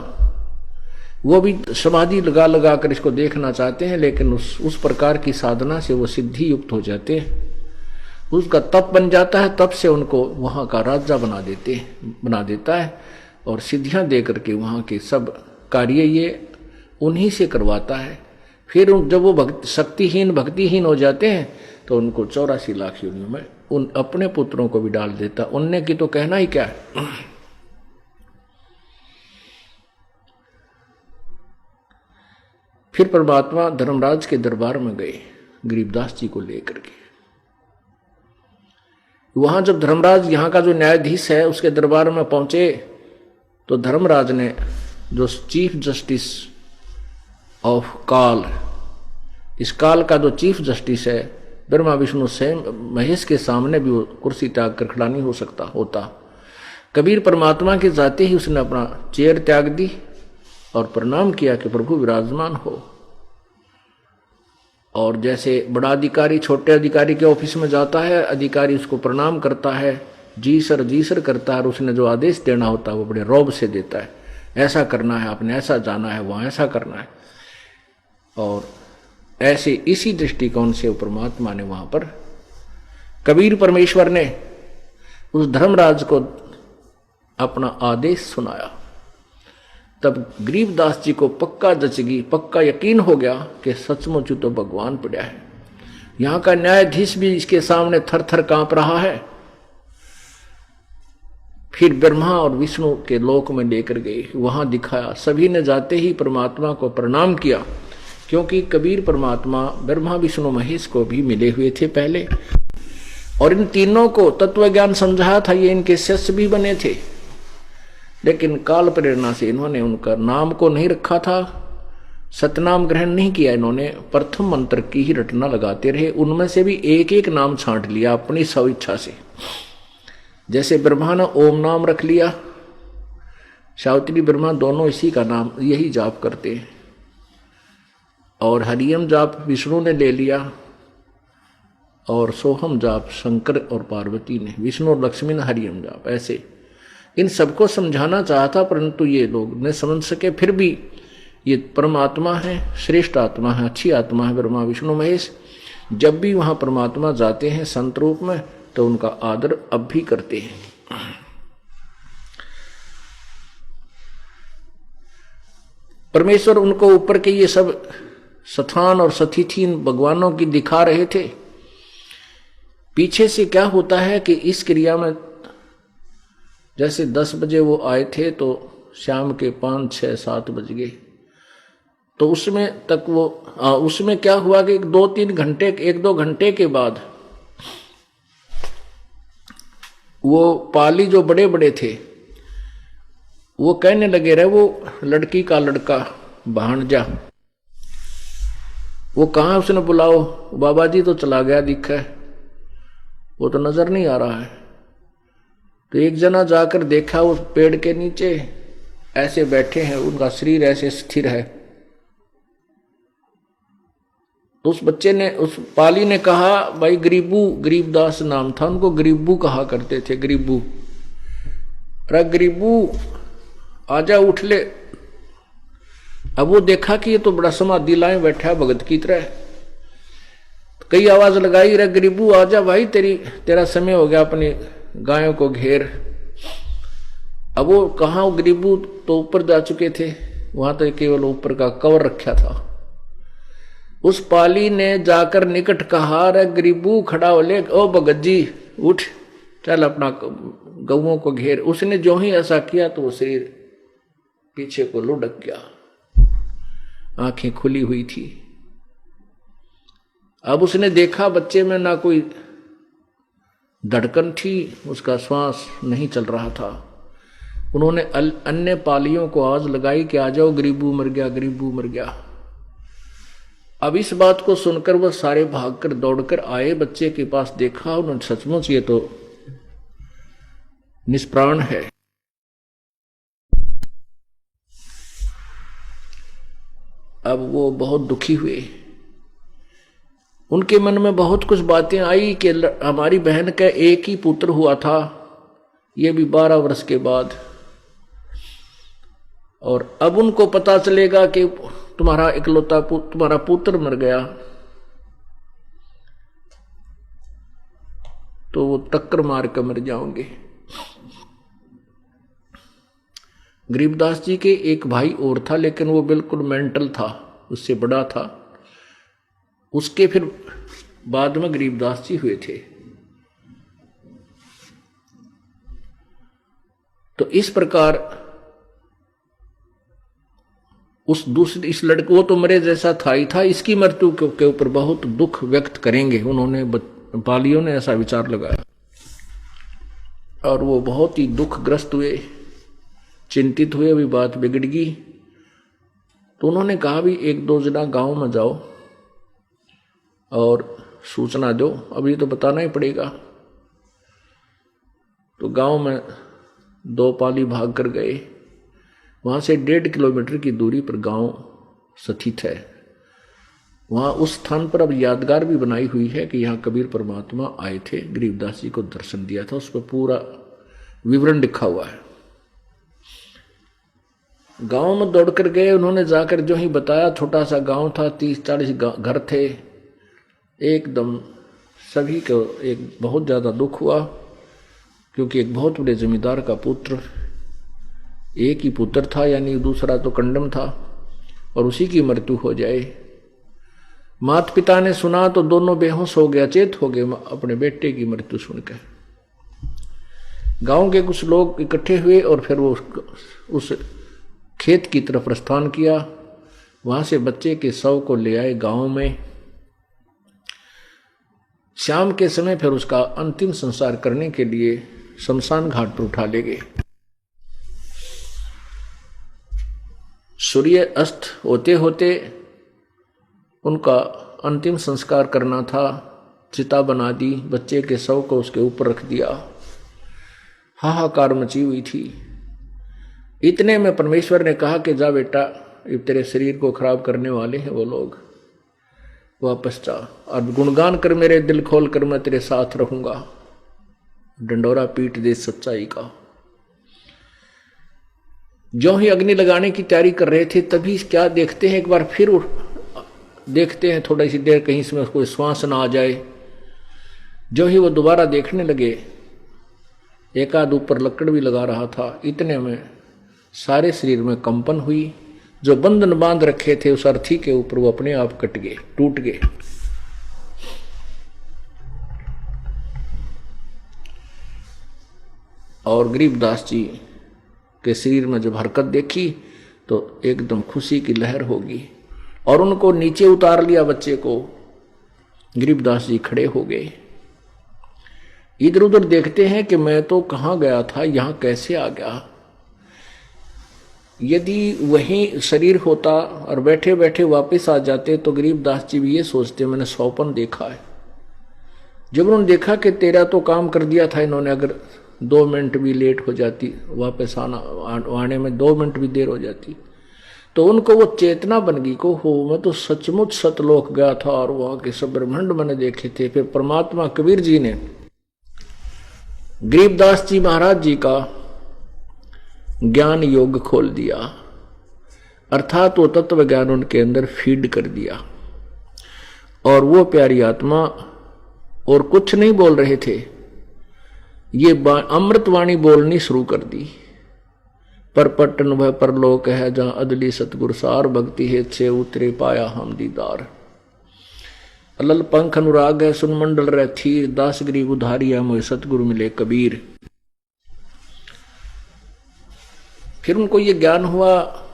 वो भी समाधि लगा लगा कर इसको देखना चाहते हैं, लेकिन उस प्रकार की साधना से वो सिद्धि युक्त हो जाते हैं, उसका तप बन जाता है, तब से उनको वहाँ का राजा बना देता है और सिद्धियाँ दे करके वहाँ के सब कार्य ये उन्हीं से करवाता है। फिर जब वो शक्तिहीन भक्तिहीन हो जाते हैं तो उनको 84 लाख योनियों में उन अपने पुत्रों को भी डाल देता। उनने की तो कहना ही क्या है। फिर परमात्मा धर्मराज के दरबार में गए गरीबदास जी को लेकर के। वहां जब धर्मराज यहाँ का जो न्यायाधीश है उसके दरबार में पहुंचे तो धर्मराज ने जो चीफ जस्टिस ऑफ काल, इस काल का जो चीफ जस्टिस है ब्रह्मा विष्णु से महेश के सामने भी वो कुर्सी त्याग कर खड़ा नहीं हो सकता होता। कबीर परमात्मा के जाते ही उसने अपना चेयर त्याग दी और प्रणाम किया कि प्रभु विराजमान हो। और जैसे बड़ा अधिकारी छोटे अधिकारी के ऑफिस में जाता है, अधिकारी उसको प्रणाम करता है, जी सर करता है, और उसने जो आदेश देना होता है वो बड़े रौब से देता है, ऐसा करना है, आपने ऐसा जाना है, वहाँ ऐसा करना है। और ऐसे इसी दृष्टिकोण से परमात्मा ने वहाँ पर कबीर परमेश्वर ने उस धर्मराज को अपना आदेश सुनाया। तब गरीबदास जी को पक्का जचगी, पक्का यकीन हो गया कि सचमुच तो भगवान पड़ा है। यहाँ का न्यायाधीश भी इसके सामने थर थर कांप रहा है। फिर ब्रह्मा और विष्णु के लोक में लेकर गए, वहां दिखाया। सभी ने जाते ही परमात्मा को प्रणाम किया, क्योंकि कबीर परमात्मा ब्रह्मा विष्णु महेश को भी मिले हुए थे पहले, और इन तीनों को तत्व ज्ञान समझाया था। ये इनके शिष्य भी बने थे, लेकिन काल प्रेरणा से इन्होंने उनका नाम को नहीं रखा था, सतनाम ग्रहण नहीं किया। इन्होंने प्रथम मंत्र की ही रटना लगाते रहे, उनमें से भी एक एक नाम छांट लिया अपनी स्वेच्छा से। जैसे ब्रह्मा ने ओम नाम रख लिया, सावित्री ब्रह्मा दोनों इसी का नाम यही जाप करते हैं, और हरियम जाप विष्णु ने ले लिया, और सोहम जाप शंकर और पार्वती ने, विष्णु और लक्ष्मी ने हरियम जाप। ऐसे इन सबको समझाना चाहता, परंतु ये लोग न समझ सके। फिर भी ये परमात्मा है, श्रेष्ठ आत्मा है, अच्छी आत्मा है ब्रह्मा विष्णु महेश। जब भी वहां परमात्मा जाते हैं संत रूप में तो उनका आदर अब भी करते हैं। परमेश्वर उनको ऊपर के ये सब स्थान और सतिथि भगवानों की दिखा रहे थे। पीछे से क्या होता है कि इस क्रिया में जैसे 10 बजे वो आए थे तो शाम के 5, 6, 7 बज गए, तो उसमें तक वो उसमें क्या हुआ कि 1-2 घंटे के बाद वो पाली जो बड़े बड़े थे वो कहने लगे रहे, वो लड़की का लड़का भांजा वो कहाँ, उसने बुलाओ। बाबा जी तो चला गया दिखा है, वो तो नजर नहीं आ रहा है। तो एक जना जाकर देखा, उस पेड़ के नीचे ऐसे बैठे हैं, उनका शरीर ऐसे स्थिर है। तो उस बच्चे ने, उस पाली ने कहा, भाई गरीबू, गरीबदास नाम था उनको, गरीबू कहा करते थे, गरीबू, अरे गरीबू आजा उठ ले। अब वो देखा कि ये तो बड़ा समाधि लाए बैठा है भगत की तरह। कई आवाज लगाई, रे गरीबू आजा भाई, तेरा समय हो गया, अपनी गायों को घेर। अब वो कहाँ, गरीबू तो ऊपर जा चुके थे, वहां तो केवल ऊपर का कवर रखा था। उस पाली ने जाकर निकट कहा, रे गरीबू खड़ा हो ले, ओ भगत जी उठ, चल अपना गऊओं को घेर। उसने जो ही ऐसा किया तो वो शरीर पीछे को लुढ़क गया, आंखें खुली हुई थी। अब उसने देखा बच्चे में ना कोई धड़कन थी, उसका श्वास नहीं चल रहा था। उन्होंने अन्य पालियों को आवाज लगाई कि आ जाओ, गरीबू मर गया, गरीबू मर गया। अब इस बात को सुनकर वह सारे भागकर दौड़कर आए, बच्चे के पास देखा, उन्होंने सचमुच ये तो निष्प्राण है। अब वो बहुत दुखी हुए, उनके मन में बहुत कुछ बातें आई कि हमारी बहन का एक ही पुत्र हुआ था, ये भी 12 वर्ष के बाद, और अब उनको पता चलेगा कि तुम्हारा इकलौता तुम्हारा पुत्र मर गया, तो वो टक्कर मार कर मर जाओगे। गरीबदास जी के एक भाई और था, लेकिन वो बिल्कुल मेंटल था, उससे बड़ा था। उसके फिर बाद में गरीबदास जी हुए थे। तो इस प्रकार उस दूसरी इस लड़के, वो तो मरे जैसा था ही था, इसकी मृत्यु के ऊपर बहुत दुख व्यक्त करेंगे, उन्होंने पालियों ने ऐसा विचार लगाया। और वो बहुत ही दुखग्रस्त हुए, चिंतित हुए, अभी बात बिगड़ गई। तो उन्होंने कहा भी 1-2 जना गांव में जाओ और सूचना दो, अभी तो बताना ही पड़ेगा। तो गांव में 2 पाली भाग कर गए। वहां से 1.5 किलोमीटर की दूरी पर गांव स्थित है। वहां उस स्थान पर अब यादगार भी बनाई हुई है कि यहाँ कबीर परमात्मा आए थे, गरीबदास जी को दर्शन दिया था, उस पर पूरा विवरण लिखा हुआ है। गांव में दौड़कर गए, उन्होंने जाकर जो ही बताया, छोटा सा गांव था, 30-40 घर थे। एकदम सभी को एक बहुत ज्यादा दुख हुआ, क्योंकि एक बहुत बड़े जमींदार का पुत्र, एक ही पुत्र था, यानी दूसरा तो कंडम था, और उसी की मृत्यु हो जाए। माता पिता ने सुना तो दोनों बेहोश हो गया, चेत हो गए अपने बेटे की मृत्यु सुनकर। गांव के कुछ लोग इकट्ठे हुए और फिर वो उस खेत की तरफ प्रस्थान किया। वहां से बच्चे के शव को ले आए गांव में। शाम के समय फिर उसका अंतिम संस्कार करने के लिए शमशान घाट पर उठा ले गए। सूर्य अस्त होते होते उनका अंतिम संस्कार करना था। चिता बना दी, बच्चे के शव को उसके ऊपर रख दिया। हाहाकार मची हुई थी। इतने में परमेश्वर ने कहा कि जा बेटा, तेरे शरीर को खराब करने वाले हैं वो लोग, वापस जा और गुणगान कर, मेरे दिल खोल कर, मैं तेरे साथ रहूंगा। डंडोरा पीट दे सच्चाई का। जो ही अग्नि लगाने की तैयारी कर रहे थे, तभी क्या देखते हैं, एक बार फिर देखते हैं, थोड़ी सी देर कहीं इसमें कोई श्वास ना आ जाए। जो ही वो दोबारा देखने लगे, एक आध ऊपर लकड़ भी लगा रहा था। इतने में सारे शरीर में कंपन हुई। जो बंधन बांध रखे थे उस अर्थी के ऊपर, वो अपने आप कट गए, टूट गए। और गरीबदास जी के शरीर में जब हरकत देखी तो एकदम खुशी की लहर होगी, और उनको नीचे उतार लिया बच्चे को। गरीबदास जी खड़े हो गए, इधर उधर देखते हैं कि मैं तो कहाँ गया था, यहां कैसे आ गया। यदि वही शरीर होता और बैठे बैठे वापस आ जाते तो गरीबदास जी भी ये सोचते, मैंने सौपन देखा है। जब उन्होंने देखा कि तेरा तो काम कर दिया था इन्होंने, अगर 2 मिनट भी लेट हो जाती, वापस आने में 2 मिनट भी देर हो जाती, तो उनको वो चेतना बन गई को हो, मैं तो सचमुच सतलोक गया था और वहां के सब ब्रह्मांड मैंने देखे थे। फिर परमात्मा कबीर जी ने गरीबदास जी महाराज जी का ज्ञान योग खोल दिया, अर्थात वो तत्व ज्ञान उनके अंदर फीड कर दिया। और वो प्यारी आत्मा और कुछ नहीं बोल रहे थे, ये अमृतवाणी बोलनी शुरू कर दी। पर पटन वह परलोक है जहाँ अदली सतगुर सार, भक्ति हेत से उतरे पाया हम दीदार। अलल पंख अनुराग है सुन मंडल रह थीर, दास गरीब उधारिया मोह सतगुरु मिले कबीर। फिर उनको ये ज्ञान हुआ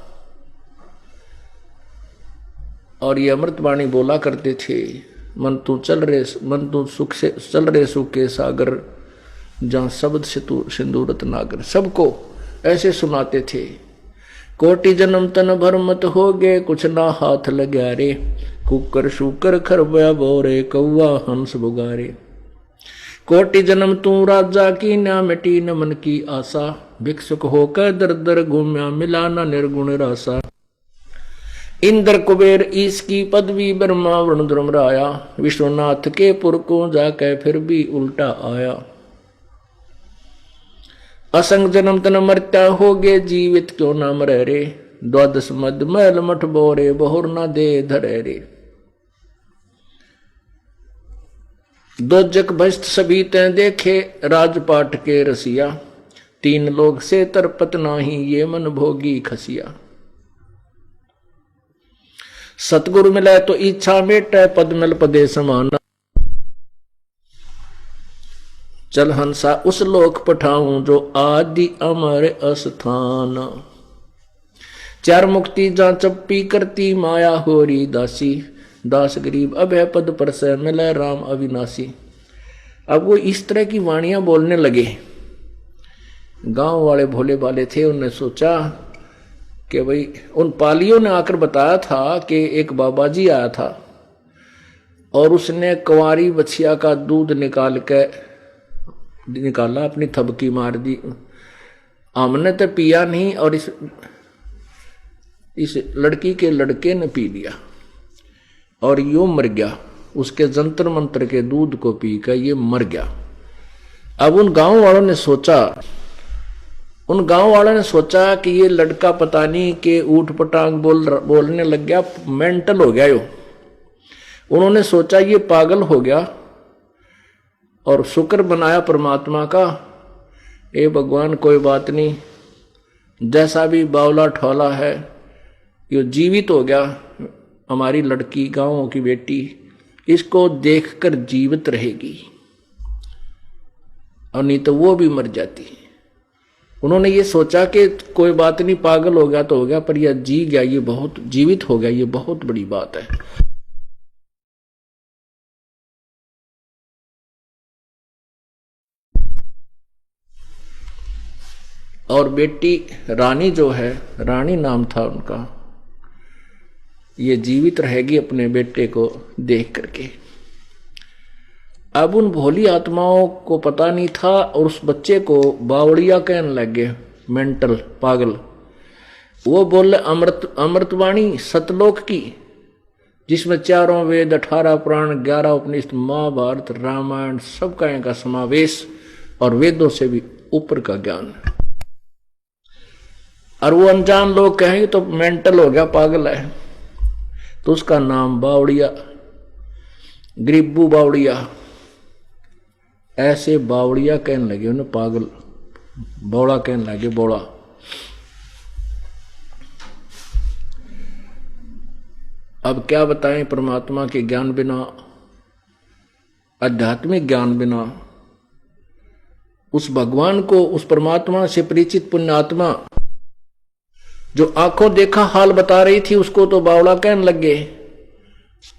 और ये अमृतवाणी बोला करते थे, मन तू सुख से चल रे सुख के सागर, जहाँ शब्द से तू सिंदूरत नागर। सबको ऐसे सुनाते थे। कोटि जन्म तन भर मत हो गे, कुछ ना हाथ लग्या रे, कुकर शुकर खरबया बोरे, कौआ हंस बुगारे। कोटि जन्म तू राजा की, ना मिटी न मन की आशा, भिक्षुक होकर दर दर घूम्या, मिला न निर्गुण रासा। इंद्र कुबेर ईश की पदवी, ब्रह्मा वरुण द्रुम राया, विश्वनाथ के पुर को जाके फिर भी उल्टा आया। असंग जन्म तन मरता होगे, जीवित क्यों ना मरे रे, द्वादश मद मैल मठ बोरे, बहुर ना दे धरे रे। दोजक भस्त सभी तैं देखे, राजपाट के रसिया, तीन लोग से तरपत नाही, ये मन भोगी खसिया। सतगुरु मिले तो इच्छा मेटे, पद मिल पदे समाना, चल हंसा उस लोक पठाऊं, जो आदि अमर अस्थान। चार मुक्ति जा चप्पी करती, माया होरी दासी, दास गरीब अभय पद पर से मिले राम अविनाशी। अब वो इस तरह की वाणियां बोलने लगे। गांव वाले भोले भाले थे, उन्होंने सोचा कि भाई, उन पालियों ने आकर बताया था कि एक बाबा जी आया था और उसने कुंवारी बछिया का दूध निकाला, अपनी थबकी मार दी। हमने तो पिया नहीं और इस लड़की के लड़के ने पी लिया और यो मर गया, उसके जंतर मंत्र के दूध को पी कर ये मर गया। अब उन गांव वालों ने सोचा कि ये लड़का पता नहीं कि ऊट पटांग बोलने लग गया, मेंटल हो गया यो। उन्होंने सोचा ये पागल हो गया और शुक्र बनाया परमात्मा का, ए भगवान कोई बात नहीं, जैसा भी बावला ठोला है ये जीवित हो गया, हमारी लड़की गांवों की बेटी इसको देखकर जीवित रहेगी और नहीं तो वो भी मर जाती। उन्होंने ये सोचा कि कोई बात नहीं, पागल हो गया तो हो गया, पर यह जी गया, ये बहुत जीवित हो गया, ये बहुत बड़ी बात है। और बेटी रानी जो है, रानी नाम था उनका, ये जीवित रहेगी अपने बेटे को देख करके। अब उन भोली आत्माओं को पता नहीं था और उस बच्चे को बावड़िया कहने लग गए, मेंटल, पागल। वो बोले अमृतवाणी सतलोक की, जिसमें 4 वेद, 18 पुराण, 11 उपनिषद, महाभारत, रामायण सबका का समावेश और वेदों से भी ऊपर का ज्ञान। और वो अनजान लोग कहेंगे तो मेंटल हो गया, पागल है, तो उसका नाम बावड़िया, गरीबू बावड़िया, ऐसे बावड़िया कहने लगे उन्हें, पागल बौड़ा कहने लगे, बौड़ा। अब क्या बताएं, परमात्मा के ज्ञान बिना, आध्यात्मिक ज्ञान बिना, उस भगवान को, उस परमात्मा से परिचित पुण्यात्मा जो आंखों देखा हाल बता रही थी, उसको तो बावड़ा कहने लगे।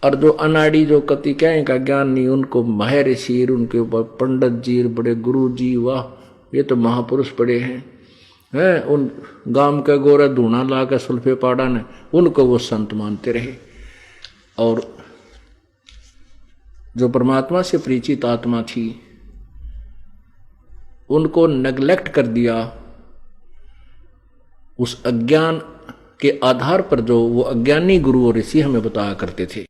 और जो अनाड़ी, जो कति कहें का ज्ञान नहीं, उनको महर्षि, उनके ऊपर पंडित जी, बड़े गुरु जी, वाह ये तो महापुरुष बड़े हैं, उन गांव के गोरा धूना ला के सुल्फे पाड़ा ने, उनको वो संत मानते रहे। और जो परमात्मा से परिचित आत्मा थी उनको नेग्लेक्ट कर दिया। उस अज्ञान के आधार पर जो वो अज्ञानी गुरु और ऋषि हमें बताया करते थे।